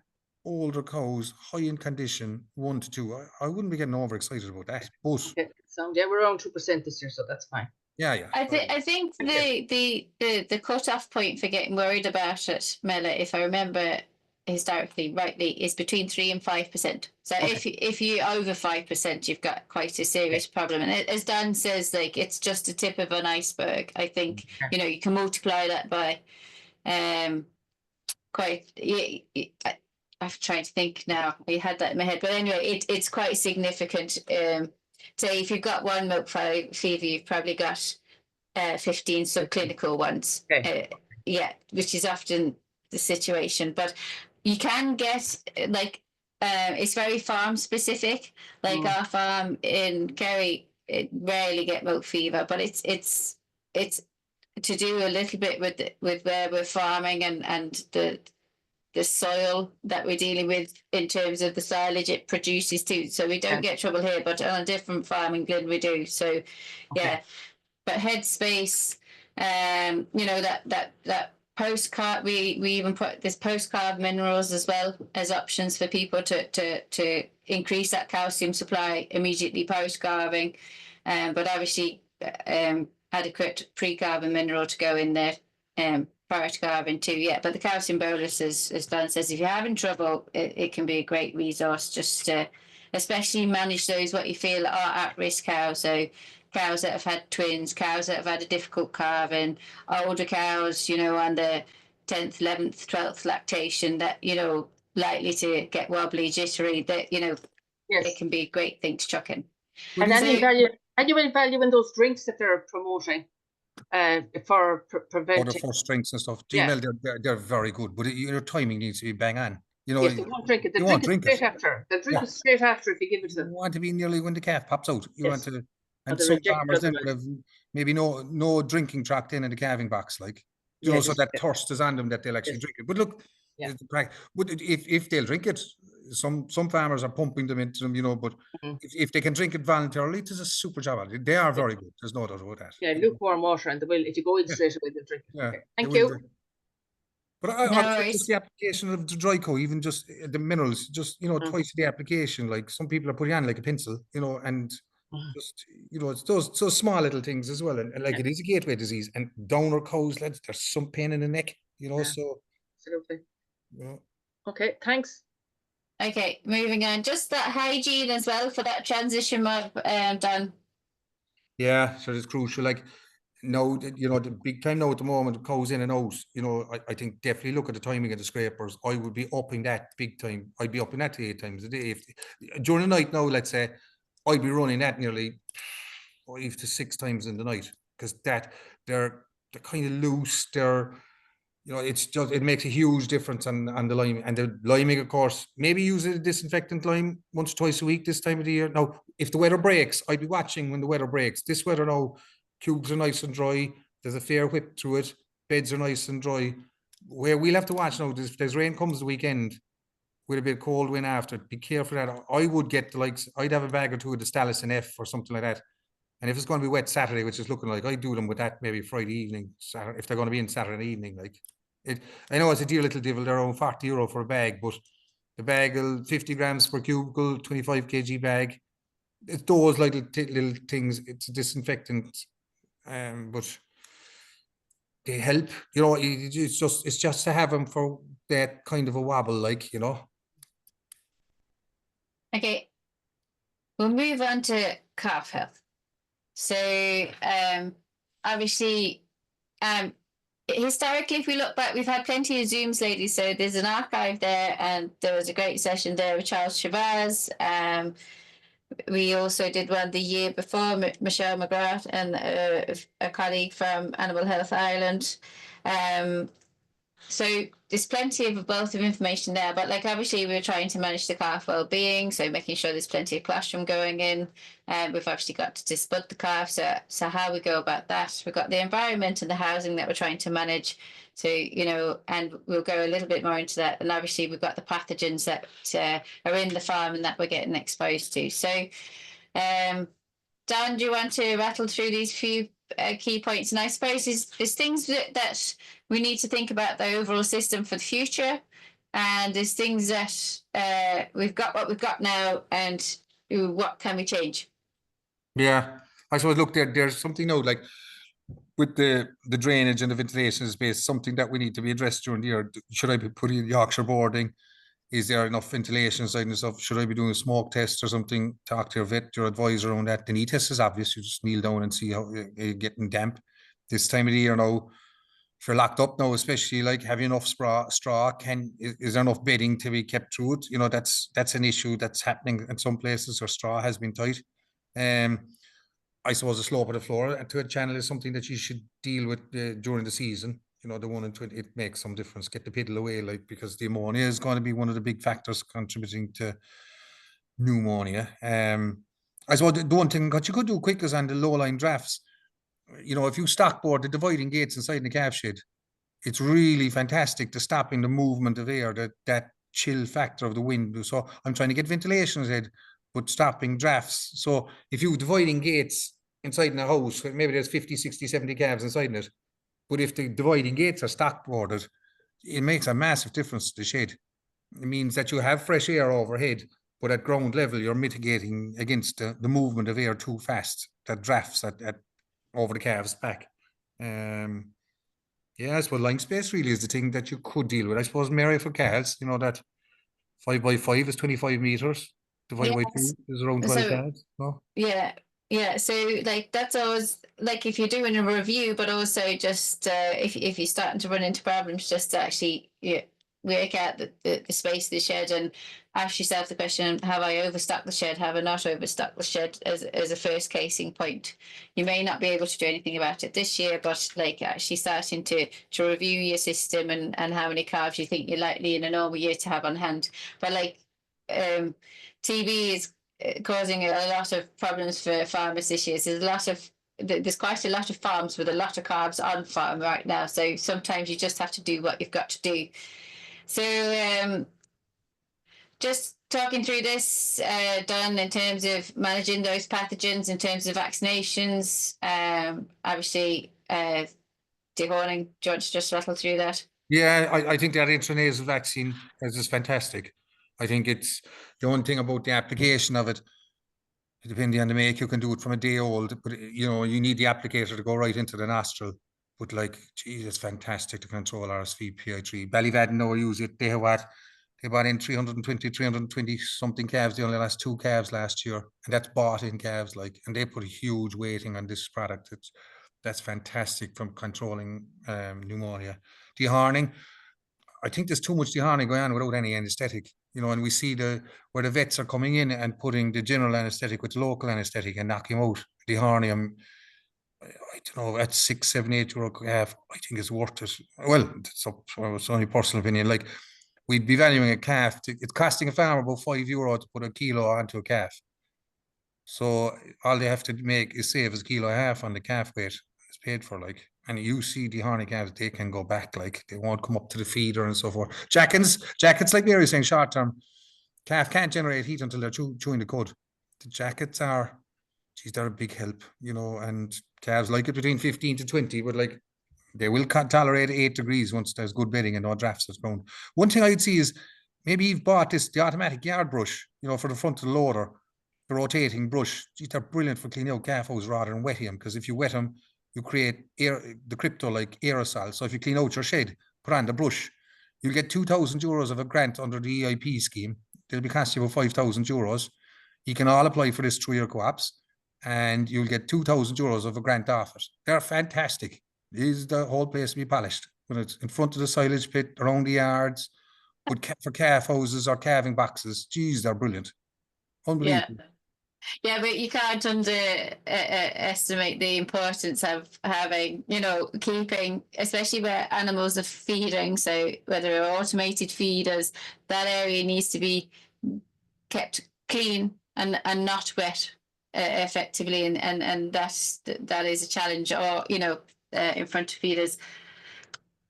older cows, high in condition, 1 to 2, I wouldn't be getting overexcited about that. But we're around 2% this year, so that's fine. Yeah. I think the cut-off point for getting worried about it, Mela, if I remember historically rightly, is between 3 and 5%. So if you over 5%, you've got quite a serious problem. And as Dan says, like, it's just a tip of an iceberg. I think you can multiply that by quite. I'm trying to think now. I had that in my head, but anyway, it's quite significant. Say if you've got 1 milk fever, you've probably got 15 subclinical ones. Which is often the situation. But you can get it's very farm specific. Like our farm in Kerry, it rarely get milk fever, but it's to do a little bit with where we're farming and the soil that we're dealing with in terms of the silage it produces too. So we don't get trouble here, but on a different farm in Glyn we do. So but headspace, that post-carb, we even put this post-carb minerals as well as options for people to increase that calcium supply immediately post-carving. But obviously adequate pre-carb and mineral to go in there prior to carving too. But the calcium bolus, as Dan says, if you're having trouble, it can be a great resource just to especially manage those what you feel are at-risk cows. So cows that have had twins, cows that have had a difficult calving, older cows, on the 10th, 11th, 12th lactation that, likely to get wobbly, jittery, that, it can be a great thing to chuck in. And any value in those drinks that they're promoting? for Or the preventing. first drinks and stuff. Yeah. Gmail, they're very good, but your timing needs to be bang on. You know, Yes, they won't drink it. They you drink won't it drink straight it. after. They'll drink Yeah. it straight after if you give it to You them. want to be nearly when the calf pops out. You want Yes. to, Or and they some reject farmers then otherwise. would have maybe no drinking tract in the calving box, like, you know, Yes. so that thirst is on them that they'll actually Yes. drink it. But look, Yeah. but if they'll drink it, some farmers are pumping them into them, you know, but Mhm. if they can drink it voluntarily, it is a super job at it. They are Yeah. very good. There's no doubt about that. Yeah, lukewarm water, and they will, if you go in Yeah. straight away, they'll drink it. Yeah, Okay. they Thank will you. do. But No I worries. just the application of the dry co, even just the minerals, just, you know, twice the application, like some people are putting on like a pencil, you know, and just, you know, it's those small little things as well. And like, Yeah. it is a gateway disease, and downer cows, lads, there's some pain in the neck, you know, Yeah. so, Absolutely. you know. Okay, thanks. Okay, moving on. Just that hygiene as well for that transition, Don. Yeah, so it's crucial. Like, no, you know, the big time now at the moment, cows in and out, you know, I think definitely look at the timing of the scrapers. I would be upping that big time. I'd be upping that to 8 times a day. If during the night now, let's say, I'd be running that nearly 5 to 6 times in the night, because they're kind of loose. They're, you know, it's just, it makes a huge difference on the lime. And the liming, of course, maybe use a disinfectant lime once or twice a week this time of the year. Now, if the weather breaks, I'd be watching when the weather breaks. This weather now, cubes are nice and dry. There's a fair whip through it. Beds are nice and dry. Where we'll have to watch now, if there's rain comes the weekend with a bit of cold wind after, be careful of that. I would get the likes, I'd have a bag or two of the Stalis F or something like that. And if it's going to be wet Saturday, which is looking like, I do them with that maybe Friday evening, Saturday, if they're going to be in Saturday evening, like it. I know it's a dear little devil. They're around €40 for a bag, but the bag will 50 grams per cubicle, 25 kg bag. It's those little things. It's a disinfectant, but they help. You know, it's just to have them for that kind of a wobble, like, you know. Okay, we'll move on to calf health. So, obviously, historically, if we look back, we've had plenty of Zooms lately. So there's an archive there, and there was a great session there with Charles Chavaz. We also did one the year before, Michelle McGrath and a colleague from Animal Health Ireland. So there's plenty of a wealth of information there, but like obviously we're trying to manage the calf well-being, so making sure there's plenty of colostrum going in. We've actually got to spud the calf, so how we go about that. We've got the environment and the housing that we're trying to manage. So, you know, and we'll go a little bit more into that. And obviously we've got the pathogens that are in the farm and that we're getting exposed to. So, Dan, do you want to rattle through these few key points? And I suppose there's things that we need to think about the overall system for the future, and there's things that we've got what we've got now, and what can we change? Yeah, I suppose, look, there's something now, like with the drainage and the ventilation space, something that we need to be addressed during the year. Should I be putting Yorkshire boarding? Is there enough ventilation inside and stuff? Should I be doing a smoke test or something? Talk to your vet, your advisor on that. The knee test is obvious. You just kneel down and see how you're getting damp. This time of the year now, if you're locked up now, especially, like, have you enough straw? Is there enough bedding to be kept through it? You know, that's an issue that's happening in some places where straw has been tight. I suppose the slope of the floor to a channel is something that you should deal with during the season. You know, the 1 in 20, it makes some difference. Get the piddle away, like, because the ammonia is going to be one of the big factors contributing to pneumonia. I suppose the one thing that you could do quick is on the low line drafts. You know, if you stockboard the dividing gates inside the calf shed, it's really fantastic to stopping the movement of air, that chill factor of the wind. So I'm trying to get ventilation ahead, but stopping drafts. So if you dividing gates inside in a house, maybe there's 50, 60, 70 calves inside it, but if the dividing gates are stockboarded, it makes a massive difference to the shed. It means that you have fresh air overhead, but at ground level, you're mitigating against the movement of air too fast, that drafts at over the calves back. Yeah, I suppose line space really is the thing that you could deal with. I suppose, Mary, for calves, you know, that 5x5 is 25 meters. Divided by 2 is around 12 calves. No? Yeah. So like that's always like if you're doing a review, but also just if you're starting to run into problems, just to actually work out the space of the shed and ask yourself the question, have I overstocked the shed? Have I not overstocked the shed as a first casing point? You may not be able to do anything about it this year, but like actually starting to review your system and how many calves you think you're likely in a normal year to have on hand. But like TB is causing a lot of problems for farmers this year. So there's quite a lot of farms with a lot of calves on farm right now. So sometimes you just have to do what you've got to do. So just talking through this, Don, in terms of managing those pathogens, in terms of vaccinations, obviously dehorning. Do you want to just rattle through that? Yeah, I think that intranasal vaccine is fantastic. I think it's the one thing about the application of it. Depending on the make, you can do it from a day old, but you know, you need the applicator to go right into the nostril. But like, geez, it's fantastic to control RSV, PI3. Ballyvad no use it. They have what? They bought in 320 something calves. They only lost 2 calves last year, and that's bought in calves. Like, and they put a huge weighting on this product. That's fantastic from controlling pneumonia. Dehorning, I think there's too much dehorning going on without any anesthetic, you know, and we see where the vets are coming in and putting the general anesthetic with local anesthetic and knocking out. Dehorning, I don't know, at 6, 7, 8 year-old calf, I think it's worth it. Well, it's only personal opinion. Like, we'd be valuing a calf. It's costing a farmer about €5 to put a kilo onto a calf. So all they have to make is save a kilo and a half on the calf weight. It's paid for, like. And you see the horny calves, they can go back, like they won't come up to the feeder and so forth. Jackets, like Mary was saying, short term, calf can't generate heat until they're chewing the cud. The jackets are, geez, they're a big help, you know, and calves like it between 15 to 20, but like they will tolerate 8 degrees once there's good bedding and no drafts that's ground. One thing I'd see is maybe you've bought the automatic yard brush, you know, for the front of the loader, the rotating brush. Geez, they're brilliant for cleaning out calf hose rather than wetting them, because if you wet them, you create the crypto like aerosol. So if you clean out your shed, put on the brush, you'll get €2,000 of a grant under the EIP scheme. They'll be costing you about €5,000. You can all apply for this through your co-ops, and you'll get €2,000 of a grant off it. They're fantastic. Is the whole place to be polished when it's in front of the silage pit, around the yards, for calf houses or calving boxes. Geez, they're brilliant. Unbelievable. Yeah, but you can't underestimate the importance of having, you know, keeping, especially where animals are feeding. So whether they're automated feeders, that area needs to be kept clean and not wet effectively, and that is a challenge. Or, you know, in front of feeders.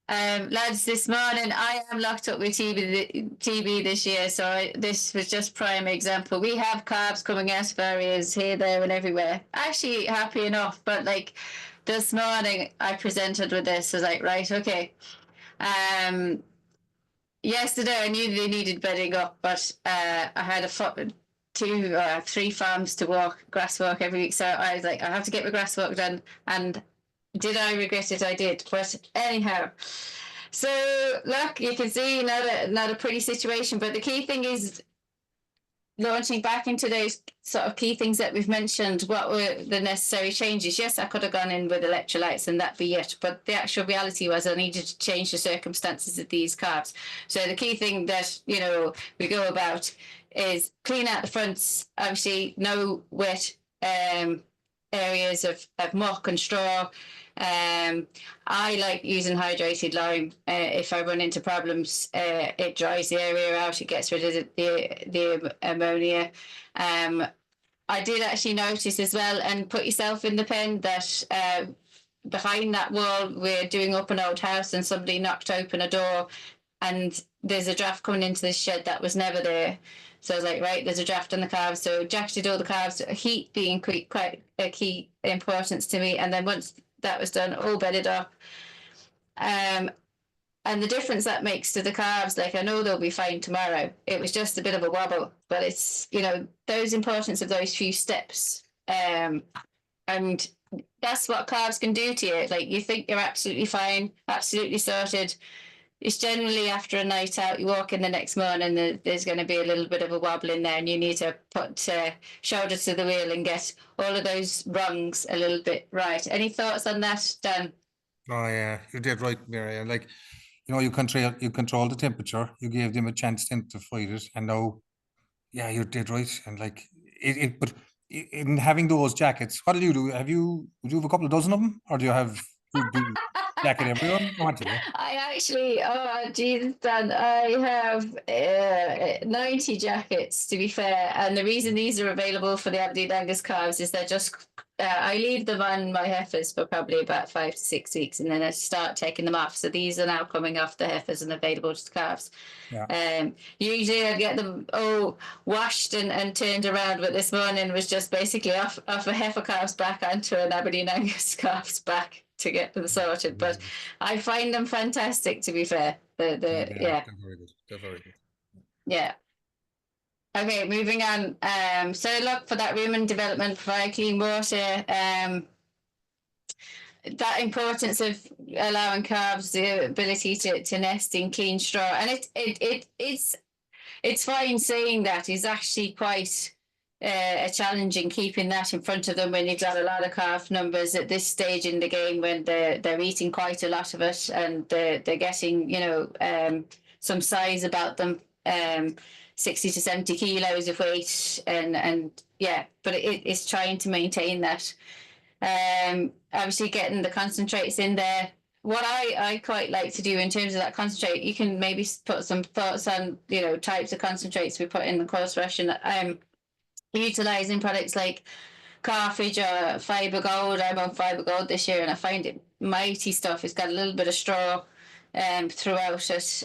Lads, this morning I am locked up with TB this year, so this was just prime example. We have calves coming out of areas here, there, and everywhere. Actually, happy enough, but like this morning I presented with this. I was like, right, okay. Yesterday I knew they needed bedding up, but I had 2 or 3 farms to grass walk every week, so I was like, I have to get my grass walk done. And did I regret it? I did. But anyhow, so look, you can see not a pretty situation, but the key thing is launching back into those sort of key things that we've mentioned. What were the necessary changes? Yes, I could have gone in with electrolytes and that be it, but the actual reality was I needed to change the circumstances of these calves. So the key thing that, you know, we go about is clean out the fronts. Obviously, no wet areas of muck and straw. I like using hydrated lime. If I run into problems, it dries the area out, it gets rid of the ammonia. I did actually notice as well, and put yourself in the pen, that behind that wall we're doing up an old house and somebody knocked open a door and there's a draft coming into this shed that was never there. So I was like, right, there's a draft on the calves. So jacketed all the calves, heat being quite a key importance to me. And then once that was done, all bedded up. And the difference that makes to the calves, like I know they'll be fine tomorrow. It was just a bit of a wobble, but it's, you know, those importance of those few steps. And that's what calves can do to you. Like you think you're absolutely fine, absolutely sorted. It's generally after a night out, you walk in the next morning, there's going to be a little bit of a wobble in there, and you need to put shoulder to the wheel and get all of those rungs a little bit right. Any thoughts on that, Dan? Oh yeah, you did right, Mary. And like, you know, you control the temperature, you gave them a chance then to fight it, and now, yeah, you're dead right. And like but in having those jackets, what do you do? Would you have a couple of dozen of them, or do you have do jacket everyone? What do you? I actually, oh Jesus, Dan, I have 90 jackets, to be fair. And the reason these are available for the Aberdeen Angus calves is they're just, I leave them on my heifers for probably about 5 to 6 weeks, and then I start taking them off. So these are now coming off the heifers and available to the calves. Yeah. Usually I get them washed and turned around, but this morning was just basically off a heifer calf's back onto an Aberdeen Angus calf's back to get them sorted. But I find them fantastic, to be fair. Yeah, they're very good. They're very good. Yeah. Okay, moving on. So look for that rumen development, provide clean water. That importance of allowing calves the ability to nest in clean straw, and it's fine saying that. It's actually quite a challenge in keeping that in front of them when you've got a lot of calf numbers at this stage in the game, when they're eating quite a lot of it, and they're getting, you know, some size about them, 60 to 70 kilos of weight, and yeah, but it's trying to maintain that. Obviously getting the concentrates in there. What I quite like to do in terms of that concentrate, you can maybe put some thoughts on, you know, types of concentrates we put in the course ration. Utilising products like Carthage or Fibre Gold. I'm on Fibre Gold this year, and I find it mighty stuff. It's got a little bit of straw throughout it,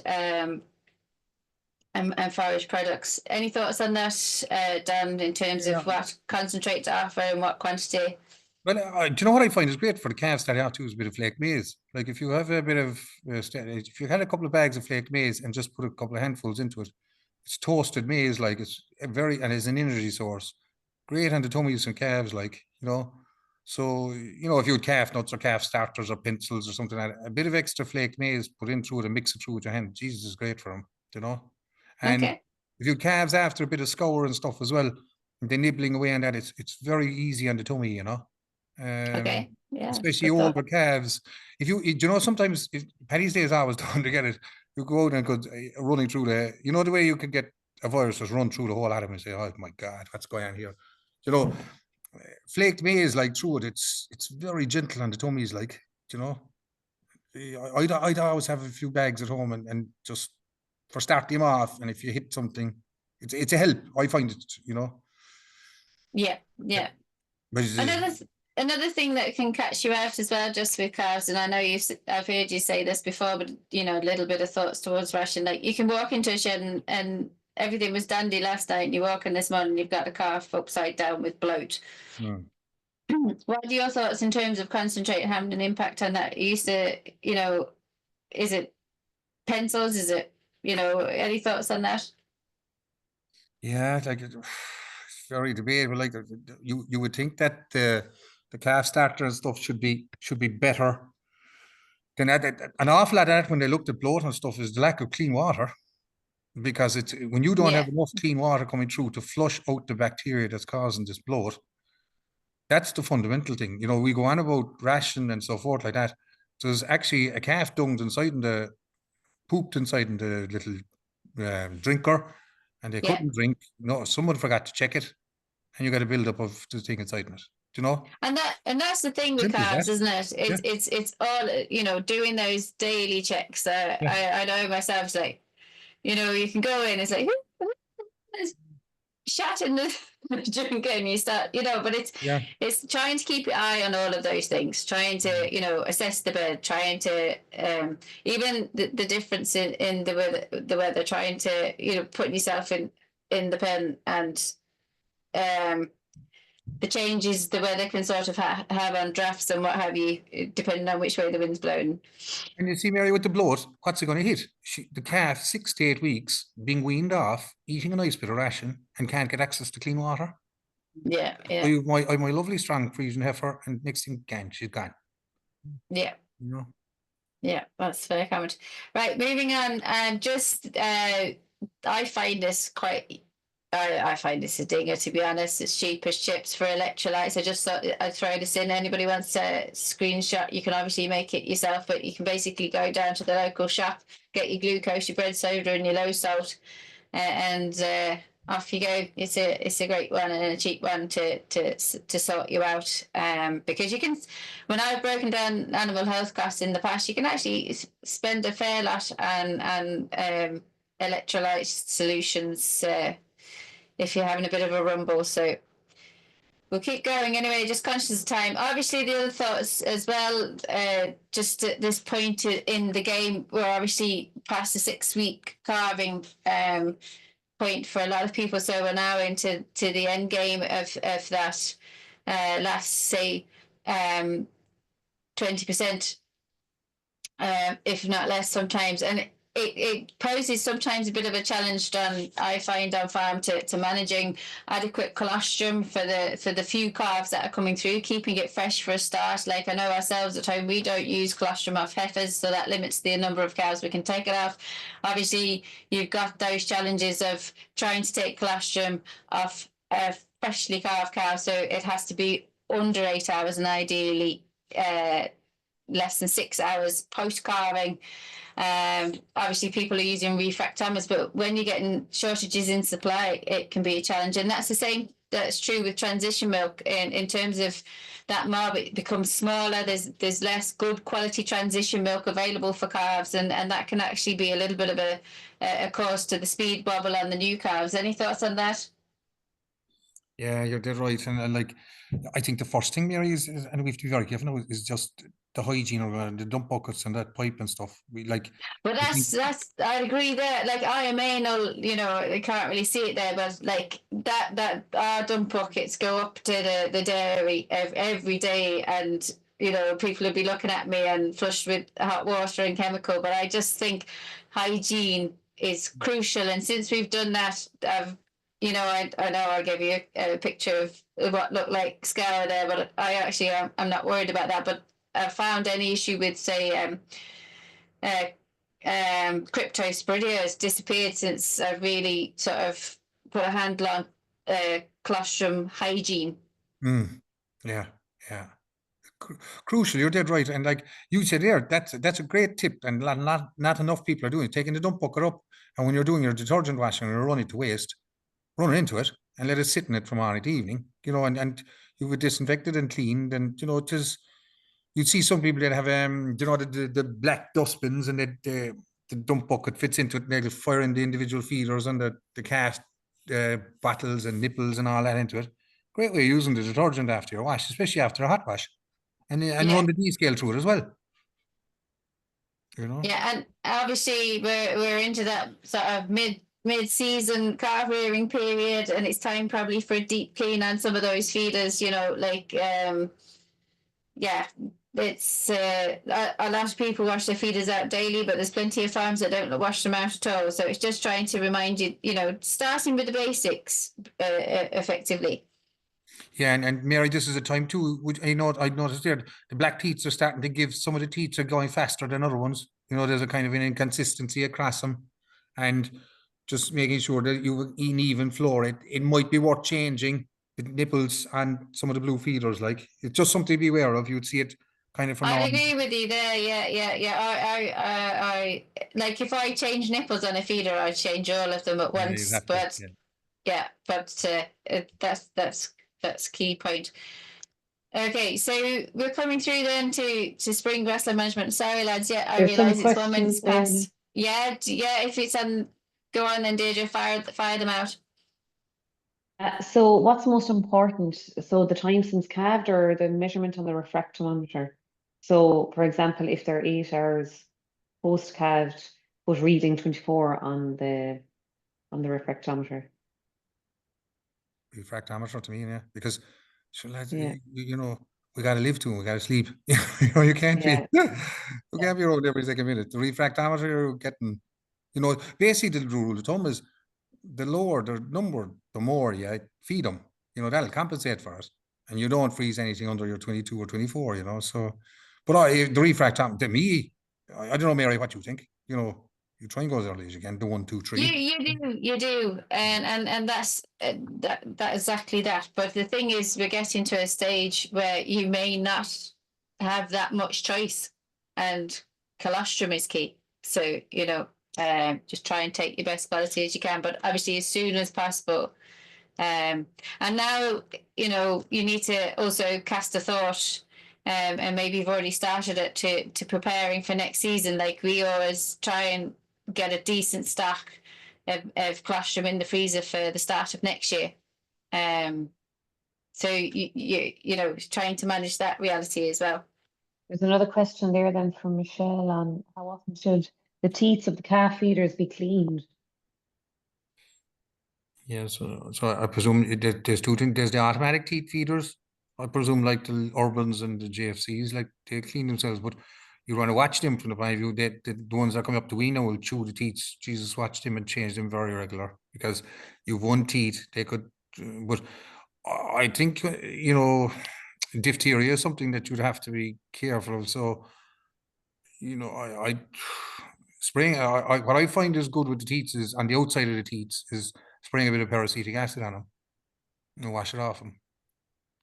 and forage products. Any thoughts on that, Dan, in terms of what concentrate to offer and what quantity? Well, do you know what I find is great for the calves that have to is a bit of flake maize. Like if you have a bit of, if you had a couple of bags of flake maize and just put a couple of handfuls into it, it's toasted maize, like it's and is an energy source. Great on the tummies and calves, like, you know. So, you know, if you had calf nuts or calf starters or pencils or something like that, a bit of extra flake maize put in through it and mix it through with your hand, Jesus, is great for them, you know. And if you had calves after a bit of scour and stuff as well, and they're nibbling away on that, it's very easy on the tummy, you know. Especially older calves. If you you know, sometimes Paddy's Day is always done to get it. You go out and go running through you know, the way you could get a virus just run through the whole atom and say, oh my God, what's going on here? You know, flaked maize, like through it, it's very gentle on the tummies, like, you know. I'd always have a few bags at home and just for starting them off, and if you hit something, it's a help. I find it, you know. Yeah. But another thing that can catch you out as well, just with calves, and I know I've heard you say this before, but you know, a little bit of thoughts towards ration. Like you can walk into a shed and everything was dandy last night, and you walk in this morning, you've got a calf upside down with bloat. What are your thoughts in terms of concentrate having an impact on that? You used to, you know, is it pencils? Is it, you know, any thoughts on that? Yeah, like it's very debatable. Like you would think that the calf starter and stuff should be better than that. An awful lot of that, when they looked at bloat and stuff, is the lack of clean water, because it's when you don't have enough clean water coming through to flush out the bacteria that's causing this bloat. That's the fundamental thing. You know, we go on about ration and so forth like that. So there's actually a calf pooped inside in the little drinker, and they couldn't drink. No, someone forgot to check it, and you got a build up of the thing inside it. Do you know? And that's the thing with calves, isn't it? It's all, you know, doing those daily checks. I know myself, like, you know, you can go in, it's like shat in the drink, and you start, you know, but it's trying to keep your eye on all of those things, trying to, you know, assess the bed, trying to even the difference in the weather, trying to, you know, putting yourself in the pen, and the changes the weather can sort of have on drafts and what have you, depending on which way the wind's blowing. And you see, Mary, with the bloat, what's it going to hit? The calf, 6 to 8 weeks, being weaned off, eating a nice bit of ration, and can't get access to clean water. Yeah. I my lovely strong Frisian heifer, and next thing, she's gone. Yeah. You know? Yeah, that's fair comment. Right, moving on. I find this quite I find this a dinger, to be honest. It's cheap as chips for electrolytes. I just thought I'd throw this in. Anybody wants a screenshot, you can obviously make it yourself, but you can basically go down to the local shop, get your glucose, your bread soda, and your low salt, and off you go. It's a great one and a cheap one to sort you out. Because you can, when I've broken down animal health costs in the past, you can actually spend a fair lot on electrolyte solutions. If you're having a bit of a rumble. So we'll keep going anyway, just conscious of time. Obviously, the other thoughts as well, just at this point in the game, we're obviously past the 6-week calving point for a lot of people. So we're now into the end game of that last, say, 20%, if not less sometimes. And it poses sometimes a bit of a challenge, I find, on farm to managing adequate colostrum for the few calves that are coming through, keeping it fresh for a start. Like, I know ourselves at home, we don't use colostrum off heifers, so that limits the number of cows we can take it off. Obviously, you've got those challenges of trying to take colostrum off a freshly calved cow, so it has to be under 8 hours and ideally less than 6 hours post calving. Obviously, people are using refractometers, but when you're getting shortages in supply, it can be a challenge. And that's the same. That's true with transition milk in terms of that mob. It becomes smaller. There's less good quality transition milk available for calves, and that can actually be a little bit of a cause to the speed bubble on the new calves. Any thoughts on that? Yeah, you're dead right. And like, I think the first thing, Mary, is and we have to be very careful, is just the hygiene of the dump buckets and that pipe and stuff. But that's I agree there. Like, IMA, they can't really see it there, but like that our dump buckets go up to the dairy every day, and people will be looking at me and flushed with hot water and chemical. But I just think hygiene is crucial, and since we've done that, I know I'll give you a picture of what looked like scour there, but I actually I'm not worried about that. But I found any issue with, say, cryptosporidia has disappeared since I've really sort of put a handle on colostrum hygiene. Yeah. Crucial, you're dead right. And like you said there, that's a great tip, and not enough people are doing it. Taking the dump bucket up, and when you're doing your detergent washing and you're running it to waste, run it into it and let it sit in it from morning to evening, and you would disinfect it and cleaned, and it is. You'd see some people that have the black dustbins, and the dump bucket fits into it, and they'll fire in the individual feeders and the cast bottles and nipples and all that into it. Great way of using the detergent after your wash, especially after a hot wash, and run the D-scale through it as well. Yeah, and obviously we're into that sort of mid-season calf rearing period, and it's time probably for a deep clean on some of those feeders. It's a lot of people wash their feeders out daily, but there's plenty of farms that don't wash them out at all. So it's just trying to remind you, starting with the basics effectively. Yeah, and Mary, this is a time too. I'd noticed there the black teats are starting to give, some of the teats are going faster than other ones. There's a kind of an inconsistency across them, and just making sure that you have an even floor. It might be worth changing the nipples and some of the blue feeders. Like, it's just something to be aware of. You'd see it kind of from. I agree with you there. Yeah. I like, if I change nipples on a feeder, I'd change all of them at once. But that's key point. Okay, so we're coming through then to spring grassland management. Sorry, lads. Yeah, I realise it's 1 minute past. Yeah. If it's on, go on then, Deirdre. Fire them out. So what's most important? So the time since calved, or the measurement on the refractometer? So, for example, if they're 8 hours post calved, but reading 24 on the refractometer. Refractometer to me, yeah, because lads, we gotta live too. We gotta sleep. You can't be. You can't be around every second minute. The refractometer, you're getting. Basically the rule of thumb is the lower the number, the more you feed them. That'll compensate for it, and you don't freeze anything under your 22 or 24. So, but the refractometer to me, I don't know, Mary, what you think. You try and go as early as you can, the 1, 2, 3. You do, and that's that exactly that. But the thing is, we're getting to a stage where you may not have that much choice, and colostrum is key. So just try and take your best quality as you can, but obviously as soon as possible. And now you need to also cast a thought. And maybe you've already started it to preparing for next season. Like we always try and get a decent stock of colostrum in the freezer for the start of next year. So trying to manage that reality as well. There's another question there then from Michelle on how often should the teats of the calf feeders be cleaned? Yeah, so I presume there's 2 things. There's the automatic teat feeders. I presume like the Urbans and the JFCs, like they clean themselves, but you want to watch them from the point of view that the ones that come up to weaner will chew the teats. Jesus, watch them and change them very regular, because you've 1 teat, they could, but I think, diphtheria is something that you'd have to be careful of. So, I spraying, what I find is good with the teats is on the outside of the teats is spraying a bit of peracetic acid on them and wash it off them.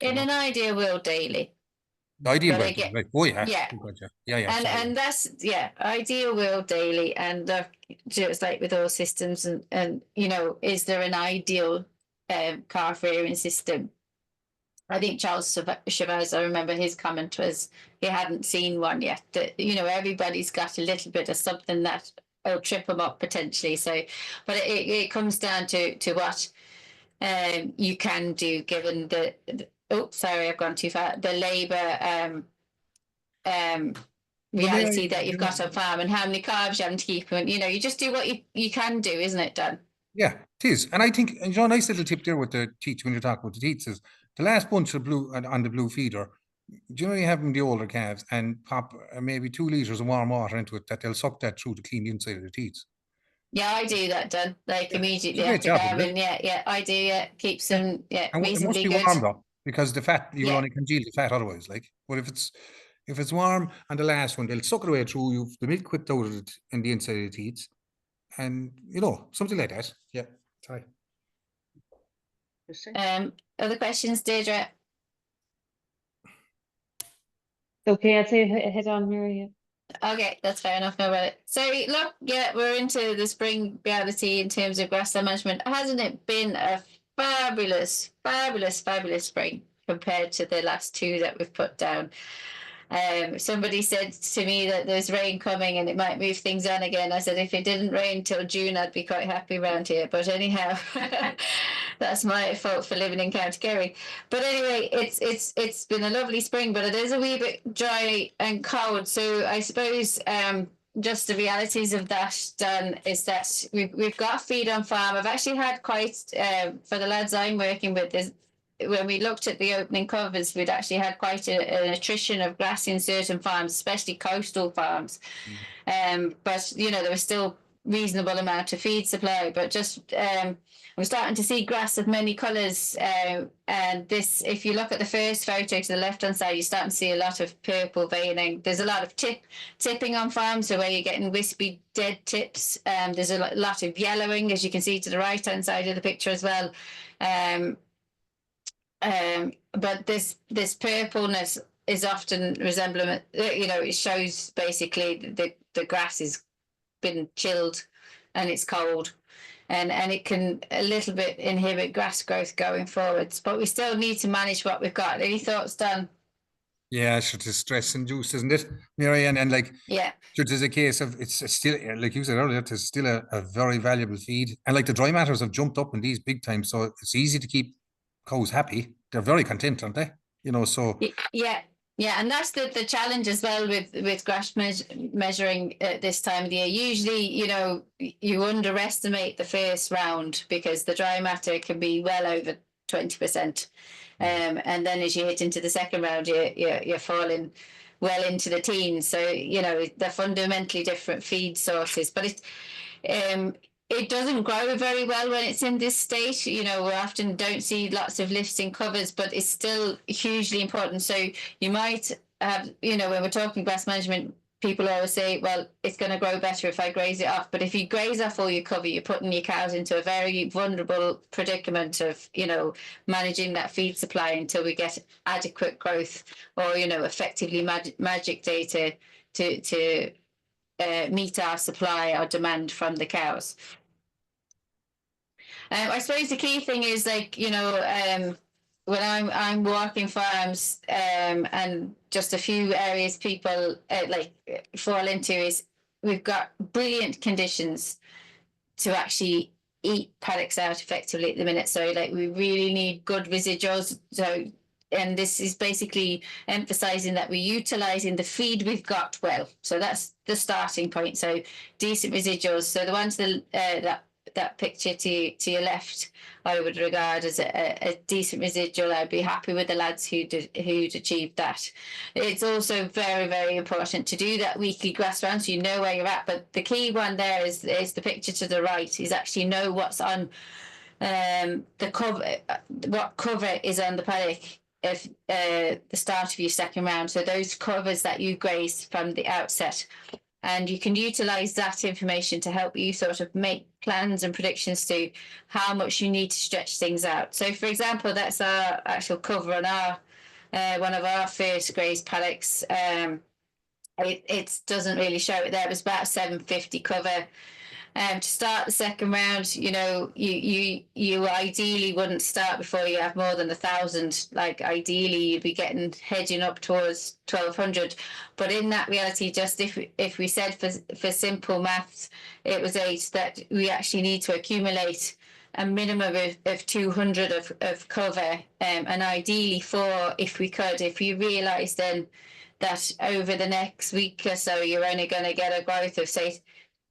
In an ideal world, daily. The ideal But way, like, oh yeah, yeah. Gotcha. Yeah, And that's ideal world daily, and just like with all systems, and is there an ideal calf rearing system? I think Charles Chavez, I remember his comment was he hadn't seen one yet. That everybody's got a little bit of something that will trip them up potentially. So, but it comes down to what you can do given the oh, sorry, I've gone too far. The labour reality that you've got on farm and how many calves you have to keep, and you just do what you can do, isn't it, Dan? Yeah, it is. And I think, a nice little tip there with the teats when you're talking about the teats is the last bunch of blue on the blue feeder. Do you have them, the older calves, and pop maybe 2 litres of warm water into it, that they'll suck that through to clean the inside of the teats. Yeah, I do that, Dan. Like immediately Great after job, calving. Yeah, I do. Yeah, keeps them and it must reasonably be good. warm though, because the fat, you will only congeal the fat otherwise. Like, but if it's warm on the last one, they'll suck it away through. You've the milk whipped out of it in the inside of the teats, and something like that. Yeah, sorry. Other questions, Deirdre? Okay, I'd say head on, Mary. Okay, that's fair enough. No about it. So look, we're into the spring reality in terms of grassland management. Hasn't it been a fabulous spring compared to the last 2 that we've put down? Somebody said to me that there's rain coming and it might move things on again. I said if it didn't rain till June, I'd be quite happy around here. But anyhow, that's my fault for living in County Kerry. But anyway, it's been a lovely spring, but it is a wee bit dry and cold. So I suppose just the realities of that, Dan, is that we've got feed on farm. I've actually had quite for the lads I'm working with, when we looked at the opening covers, we'd actually had quite an attrition of grass in certain farms, especially coastal farms. But there was still reasonable amount of feed supply. But just we're starting to see grass of many colours. And this, if you look at the first photo to the left-hand side, you're starting to see a lot of purple veining. There's a lot of tipping on farms, so where you're getting wispy dead tips. There's a lot of yellowing, as you can see to the right-hand side of the picture as well. But this purpleness is often resembling, it shows basically the grass has been chilled and it's cold, and it can a little bit inhibit grass growth going forwards. But we still need to manage what we've got. Any thoughts, Dan? Yeah, sure, it's stress induced, isn't it, Mary? And like, yeah, sure, there's a case of it's still, like you said earlier, it's still a very valuable feed, and like the dry matters have jumped up in these big time, so it's easy to keep cows happy. They're very content, aren't they? So yeah, and that's the challenge as well with grass measuring at this time of the year. Usually, you underestimate the first round because the dry matter can be well over 20%, and then as you hit into the second round, you're falling well into the teens. So they're fundamentally different feed sources, but it doesn't grow very well when it's in this state. We often don't see lots of lifts in covers, but it's still hugely important. So you might have, when we're talking grass management, people always say, well, it's going to grow better if I graze it off. But if you graze off all your cover, you're putting your cows into a very vulnerable predicament of, you know, managing that feed supply until we get adequate growth, or, you know, effectively magic data to meet our supply or demand from the cows. I suppose the key thing is, like, you know, when I'm walking farms, and just a few areas people like fall into is we've got brilliant conditions to actually eat paddocks out effectively at the minute. So like we really need good residuals. So, and this is basically emphasizing that we're utilizing the feed we've got well. So that's the starting point. So decent residuals. So the ones that picture to your left, I would regard as a decent residual. I'd be happy with the lads who'd achieved that. It's also very, very important to do that weekly grass round so you know where you're at. But the key one there is the picture to the right, is actually know what's on the cover, what cover is on the paddock at the start of your second round. So those covers that you graze from the outset. And you can utilize that information to help you sort of make plans and predictions to how much you need to stretch things out. So, for example, that's our actual cover on our one of our first grazed paddocks. It doesn't really show it there. It was about 750 cover. To start the second round, you know, you ideally wouldn't start before you have more than 1,000. Like ideally, you'd be hedging up towards 1,200. But in that reality, just if we said for simple maths, it was 8, that we actually need to accumulate a minimum of 200 of cover, and ideally 4 if we could. If you realise then that over the next week or so, you're only going to get a growth of, say,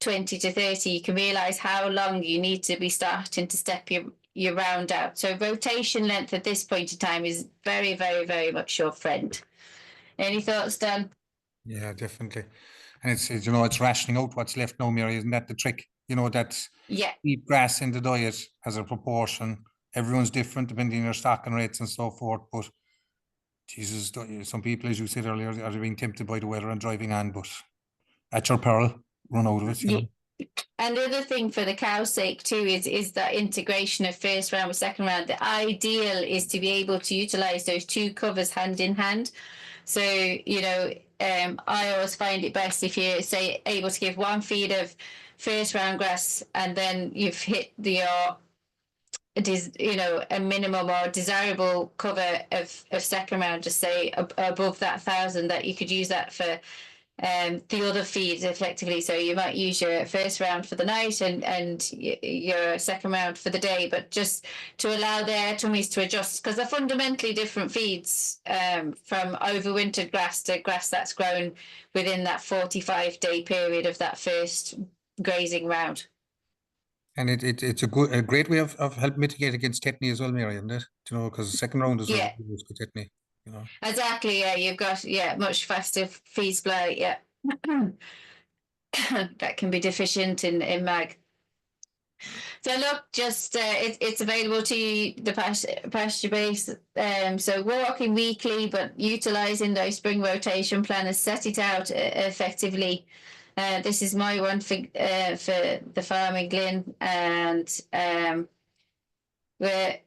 20 to 30, you can realise how long you need to be starting to step your round out. So rotation length at this point in time is very, very, very much your friend. Any thoughts, Dan? Yeah, definitely. And it's you know, it's rationing out what's left now, Mary. Isn't that the trick? You know, that's eat grass in the diet as a proportion. Everyone's different depending on their stocking rates and so forth. But Jesus, some people, as you said earlier, are being tempted by the weather and driving on, but at your peril, run out of it, you know. And the other thing for the cow's sake too is that integration of first round with second round. The ideal is to be able to utilize those 2 covers hand in hand. So, you know, I always find it best if you're, say, able to give 1 feed of first round grass, and then you've hit you know, a minimum or desirable cover of second round, just say above that 1,000, that you could use that for the other feeds effectively. So you might use your first round for the night and your second round for the day, but just to allow their tummies to adjust, because they're fundamentally different feeds, from overwintered grass to grass that's grown within that 45-day period of that first grazing round. And it's a great way of helping mitigate against tetany as well, Mary, isn't it? You know, because the second round is a risk of tetany. You know. Exactly. Yeah, you've got much faster feed supply. Yeah, that can be deficient in mag. So look, just it's available to you, the pasture base. So walking weekly, but utilising those spring rotation planners, set it out effectively. This is my one for the farm in Glyn, and we're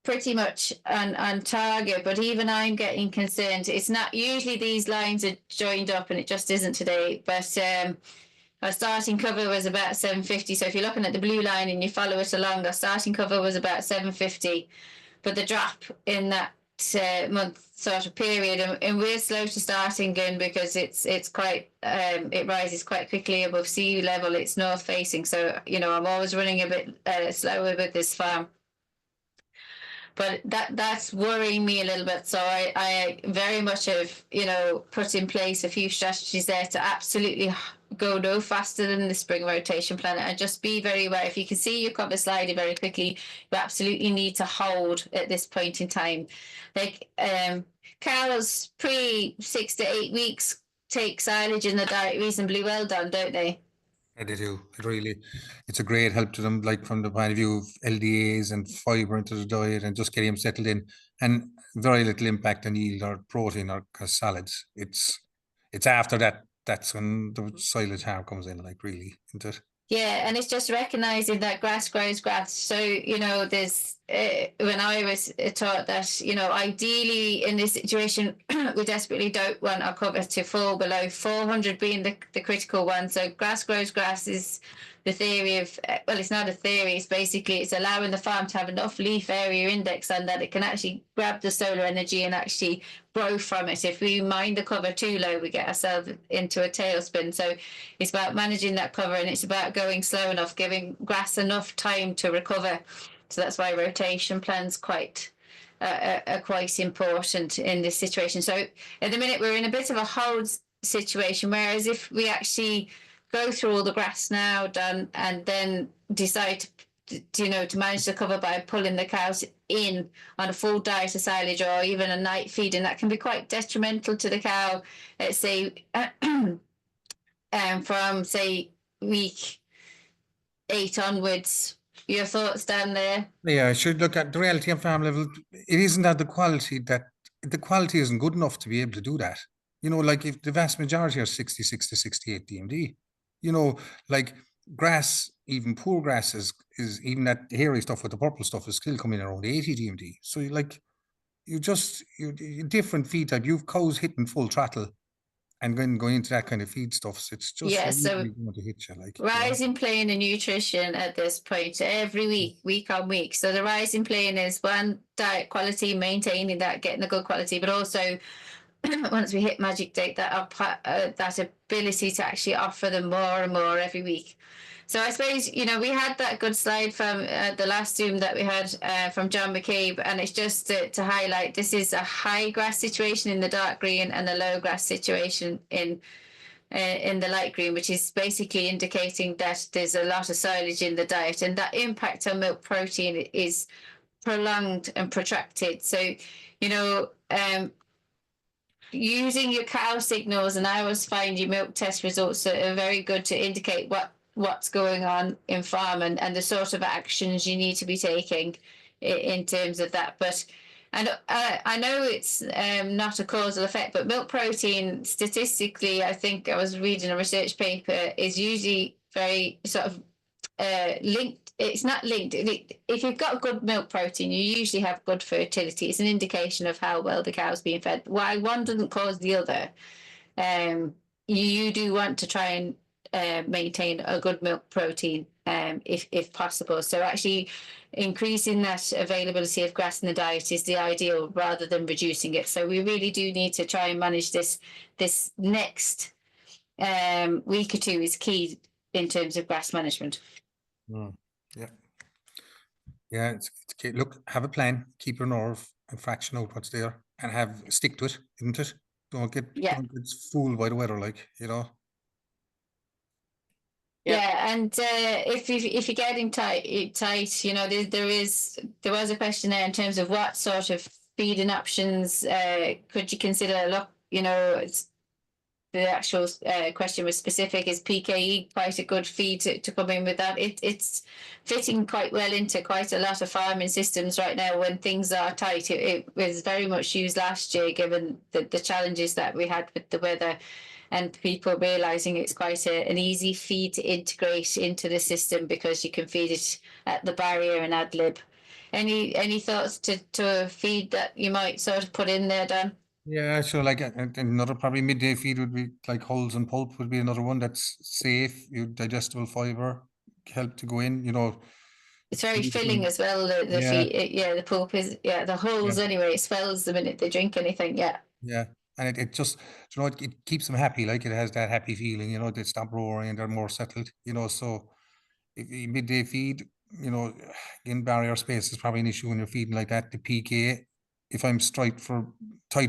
pretty much on target, but even I'm getting concerned. It's not usually these lines are joined up, and it just isn't today. But our starting cover was about 750. So if you're looking at the blue line and you follow it along, our starting cover was about 750. But the drop in that month sort of period, and we're slow to start in Glyn because it's quite it rises quite quickly above sea level. It's north facing, so you know I'm always running a bit slower with this farm. But that's worrying me a little bit. So I very much have, you know, put in place a few strategies there to absolutely go no faster than the spring rotation planner, and just be very aware. If you can see your cover sliding very quickly, you absolutely need to hold at this point in time. Like cows pre 6 to 8 weeks take silage in the diet reasonably well done, don't they? Yeah, they do. It's a great help to them, like from the point of view of LDAs and fibre into the diet and just getting them settled in, and very little impact on yield or protein or solids. It's after that that's when the silage harm comes in, like, really, isn't it? Yeah, and it's just recognizing that grass grows grass. So, you know, there's when I was taught that, you know, ideally in this situation, we desperately don't want our cover to fall below 400 being the critical one. So grass grows grass is the theory of, well, it's not a theory, it's basically, it's allowing the farm to have enough leaf area index and that it can actually grab the solar energy and actually grow from it. If we mine the cover too low, we get ourselves into a tailspin. So it's about managing that cover, and it's about going slow enough, giving grass enough time to recover. So that's why rotation plans are quite important in this situation. So at the minute we're in a bit of a hold situation, whereas if we actually go through all the grass now done and then decide to manage the cover by pulling the cows in on a full diet of silage or even a night feeding, that can be quite detrimental to the cow. Let's say from say week 8 onwards. Your thoughts down there? Yeah, I should look at the reality on farm level. It isn't that the quality isn't good enough to be able to do that. You know, like if the vast majority are 66 to 68 DMD, you know, like grass, even poor grass is even that hairy stuff with the purple stuff is still coming around 80 DMD. So you different feed type. You've cows hitting full throttle and then going into that kind of feed stuff. So it's just really going to hit you. Like rising plane in nutrition at this point every week on week. So the rising plane is one, diet quality, maintaining that, getting the good quality, but also once we hit magic date, that ability to actually offer them more and more every week. So I suppose, you know, we had that good slide from the last Zoom that we had from John McCabe, and it's just to highlight this is a high grass situation in the dark green and a low grass situation in the light green, which is basically indicating that there's a lot of silage in the diet, and that impact on milk protein is prolonged and protracted. So, you know, using your cow signals, and I always find your milk test results are very good to indicate what's going on in farm and the sort of actions you need to be taking in terms of that. But and I know it's not a causal effect, but milk protein statistically, I think I was reading a research paper, is usually very sort of linked. It's not linked. If you've got good milk protein, you usually have good fertility. It's an indication of how well the cow's being fed. While one doesn't cause the other, you do want to try and maintain a good milk protein if possible. So actually increasing that availability of grass in the diet is the ideal rather than reducing it. So we really do need to try and manage this next week or two is key in terms of grass management. Yeah, look, have a plan, keep your nerve and fraction out what's there and stick to it, isn't it? Don't get fooled by the weather, like, you know. Yeah, and if you're getting tight, you know, there was a question there in terms of what sort of feeding options could you consider. Look, you know, the actual question was specific. Is PKE quite a good feed to come in with that? It's fitting quite well into quite a lot of farming systems right now when things are tight. It was very much used last year given the challenges that we had with the weather, and people realizing it's quite an easy feed to integrate into the system because you can feed it at the barrier and ad lib. Any thoughts to a feed that you might sort of put in there, Dan? Yeah, so like another probably midday feed would be like hulls and pulp would be another one that's safe, digestible fiber, help to go in, you know. It's very filling as well. The feed, the pulp is, the hulls anyway. It swells the minute they drink anything. Yeah, and it just, you know, it keeps them happy. Like it has that happy feeling, you know. They stop roaring and they're more settled, you know. So if midday feed, you know, in barrier space is probably an issue when you're feeding like that. The PK, if I'm tight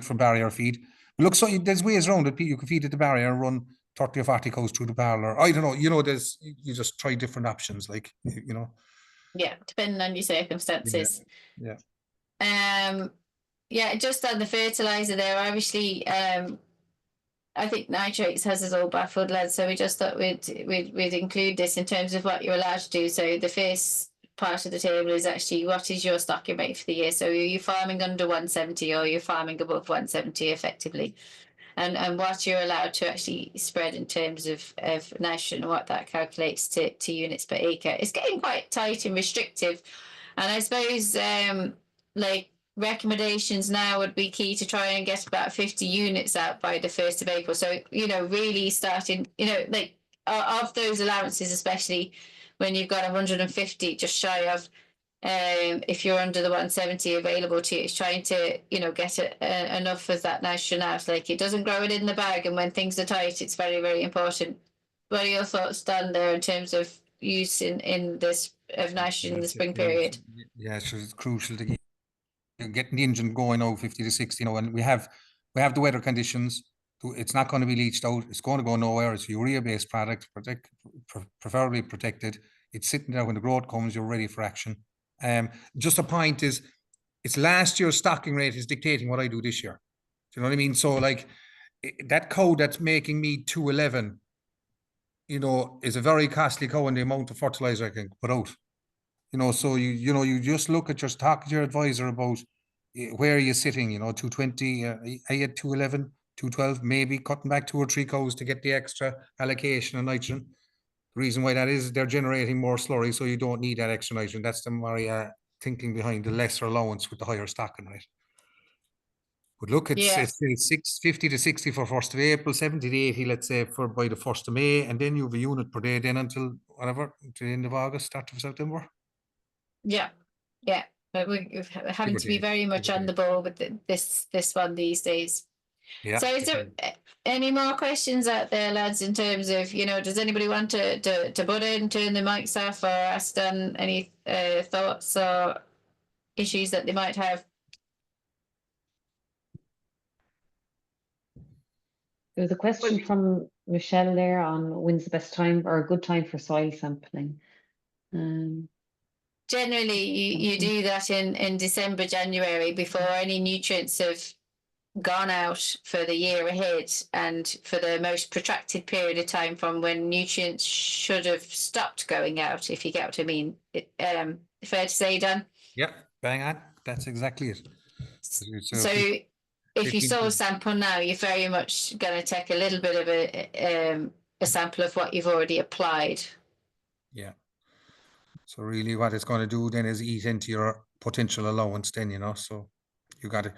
for barrier feed, but look, so there's ways around it. You can feed at the barrier and run 30 or 40 cows through the parlor. I don't know, you know, you just try different options, like, you know. Yeah, depending on your circumstances. Just on the fertilizer there, obviously, I think nitrates has us all baffled, lads. So we just thought we'd include this in terms of what you're allowed to do. So the first part of the table is actually what is your stocking rate for the year. So are you farming under 170 or are you farming above 170 effectively? and what you're allowed to actually spread in terms of nitrogen and what that calculates to units per acre. It's getting quite tight and restrictive. And I suppose like recommendations now would be key to try and get about 50 units out by the 1st of April. So, really starting, like of those allowances, especially when you've got 150 just shy of, if you're under the 170 available to you, it's trying to, get enough of that nitrogen out. Like it doesn't grow it in the bag. And when things are tight, it's very, very important. What are your thoughts, Dan, there in terms of use in this of nitrogen in the spring period? Yeah, so it's crucial to getting the engine going now 50 to 60, and we have the weather conditions. It's not going to be leached out. It's going to go nowhere. It's a urea-based product, preferably protected. It's sitting there when the growth comes, you're ready for action. Just a point is, it's last year's stocking rate is dictating what I do this year. Do you know what I mean? So like that cow that's making me 211, is a very costly cow in the amount of fertilizer I can put out. So you just look at talk to your advisor about where are you sitting, 220, are you at 211, 212, maybe cutting back 2 or 3 cows to get the extra allocation of nitrogen. The reason why that is they're generating more slurry, so you don't need that extra nitrogen. That's the very thinking behind the lesser allowance with the higher stocking rate. But look, it's 650 to 60 for 1st of April, 70 to 80, let's say, for by the 1st of May, and then you have a unit per day then until whatever, to the end of August, start of September. Yeah. But we're having to be very much on the ball with this one these days. Yeah. So is there any more questions out there, lads, in terms of, does anybody want to butt in, turn the mics off, or ask them any thoughts or issues that they might have? There was a question from Michelle there on when's the best time or a good time for soil sampling. Generally, you do that in December, January, before any nutrients have gone out for the year ahead, and for the most protracted period of time from when nutrients should have stopped going out, if you get what I mean. Fair to say, Dan? Yep, bang on. That's exactly it. So if you soil sample now, you're very much going to take a little bit of a sample of what you've already applied. Yeah. So really what it's going to do then is eat into your potential allowance then, so you got to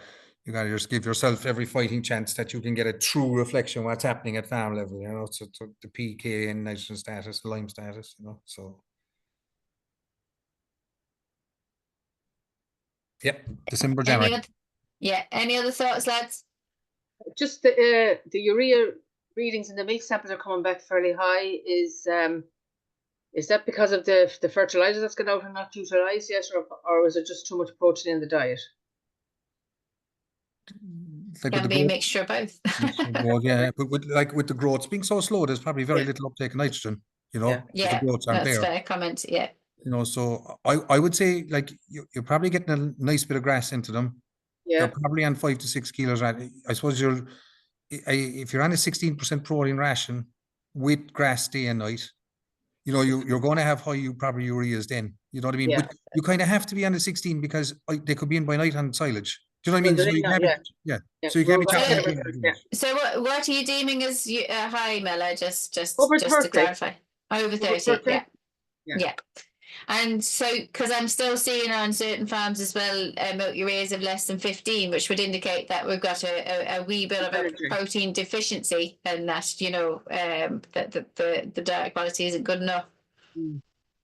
just give yourself every fighting chance that you can get a true reflection of what's happening at farm level, so the PK and nitrogen status, lime status, so. Yep, December, January. Any other thoughts, lads? Just the urea readings in the milk samples are coming back fairly high. Is that because of the fertilizer that's gone out and not utilized yet, or is it just too much protein in the diet? Can be a mixture of both. Yeah, but with the growth being so slow, there's probably very little uptake of nitrogen. Yeah, that's a fair comment. Yeah. So I would say like you're probably getting a nice bit of grass into them. Yeah. They're probably on 5 to 6 kilos. I suppose if you're on a 16% protein ration with grass day and night, you're going to have high probably ureas then. You know what I mean? Yeah. But you kind of have to be on the 16 because they could be in by night on silage. Do you know what I mean? So you can't So you can't be. So what are you deeming as high, Mela? Just over just 30. To clarify. Over 30. Yeah. And so, because I'm still seeing on certain farms as well, milk ureas of less than 15, which would indicate that we've got a wee bit of a protein deficiency, and that that the diet quality isn't good enough.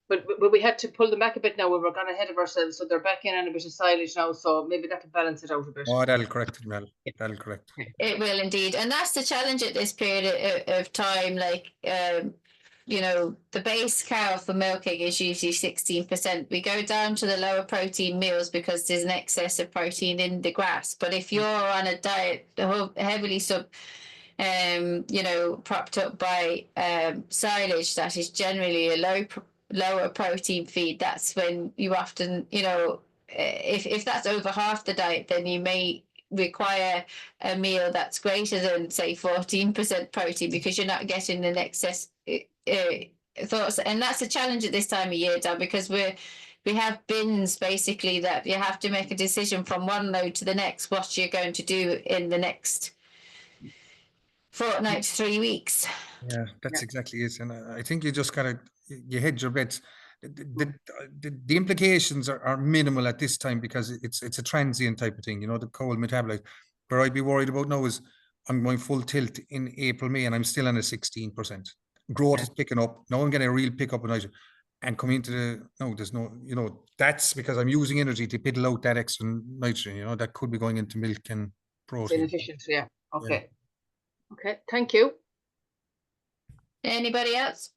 But we had to pull them back a bit now. We were gone ahead of ourselves, so they're back in on a bit of silage now. So maybe that can balance it out a bit. Oh, that'll correct it, Mel. That'll correct. It will indeed, and that's the challenge at this period of time. Like, the base cow for milking is usually 16%. We go down to the lower protein meals because there's an excess of protein in the grass. But if you're on a diet heavily propped up by silage that is generally a lower protein feed, that's when you often, if that's over half the diet, then you may require a meal that's greater than, say, 14% protein, because you're not getting an excess thoughts. And that's a challenge at this time of year, Dan, because we have bins basically that you have to make a decision from one load to the next what you're going to do in the next fortnight to 3 weeks. Yeah, that's exactly it. And I think you just gotta you hedge your bets. The implications are minimal at this time because it's a transient type of thing, you know, the cold metabolite. Where I'd be worried about now is I'm going full tilt in April, May, and I'm still on a 16%. Growth is picking up. Now I'm getting a real pickup in nitrogen. And coming into there's no, you know, that's because I'm using energy to piddle out that extra nitrogen, you know, that could be going into milk and protein. Inefficient, yeah. Okay. Okay, thank you. Anybody else?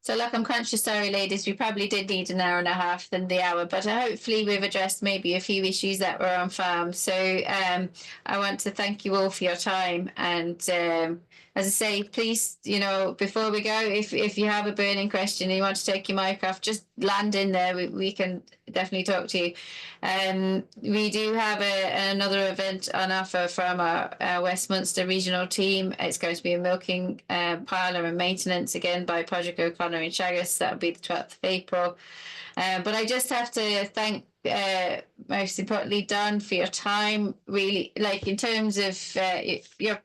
So look, I'm conscious, sorry ladies, we probably did need an hour and a half than the hour, but hopefully we've addressed maybe a few issues that were on farm. So I want to thank you all for your time. And as I say, please, you know, before we go, if you have a burning question and you want to take your mic off, just land in there. We can definitely talk to you. We do have another event on offer from our Westminster regional team. It's going to be a milking parlour and maintenance again by Project O'Connor in Teagasc. That'll be the 12th of April. But I just have to thank, most importantly, Don, for your time. Really, like in terms of you're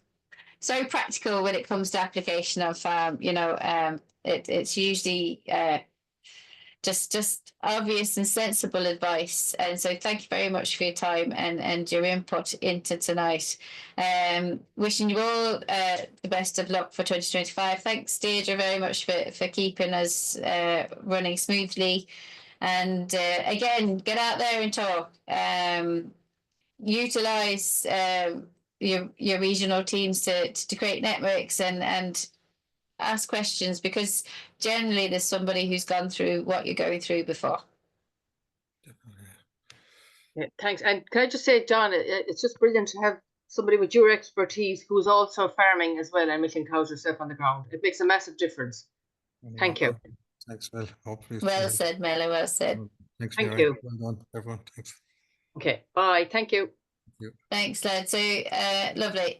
so practical when it comes to application of farm. You know, it's usually just obvious and sensible advice. And so thank you very much for your time and your input into tonight. Wishing you all the best of luck for 2025. Thanks, Deirdre, very much for keeping us running smoothly. And again, get out there and talk. Utilize your regional teams to create networks and ask questions, because generally there's somebody who's gone through what you're going through before. Yeah, thanks. And can I just say, John, it's just brilliant to have somebody with your expertise who's also farming as well and milking cows herself on the ground. It makes a massive difference. Thank you. Thanks, Mel. Hopefully well said, Mela. Well said. Thanks, Thank Mary. you. Well done, everyone. Thanks. Okay. Bye. Thank you. Thanks, lad. So lovely.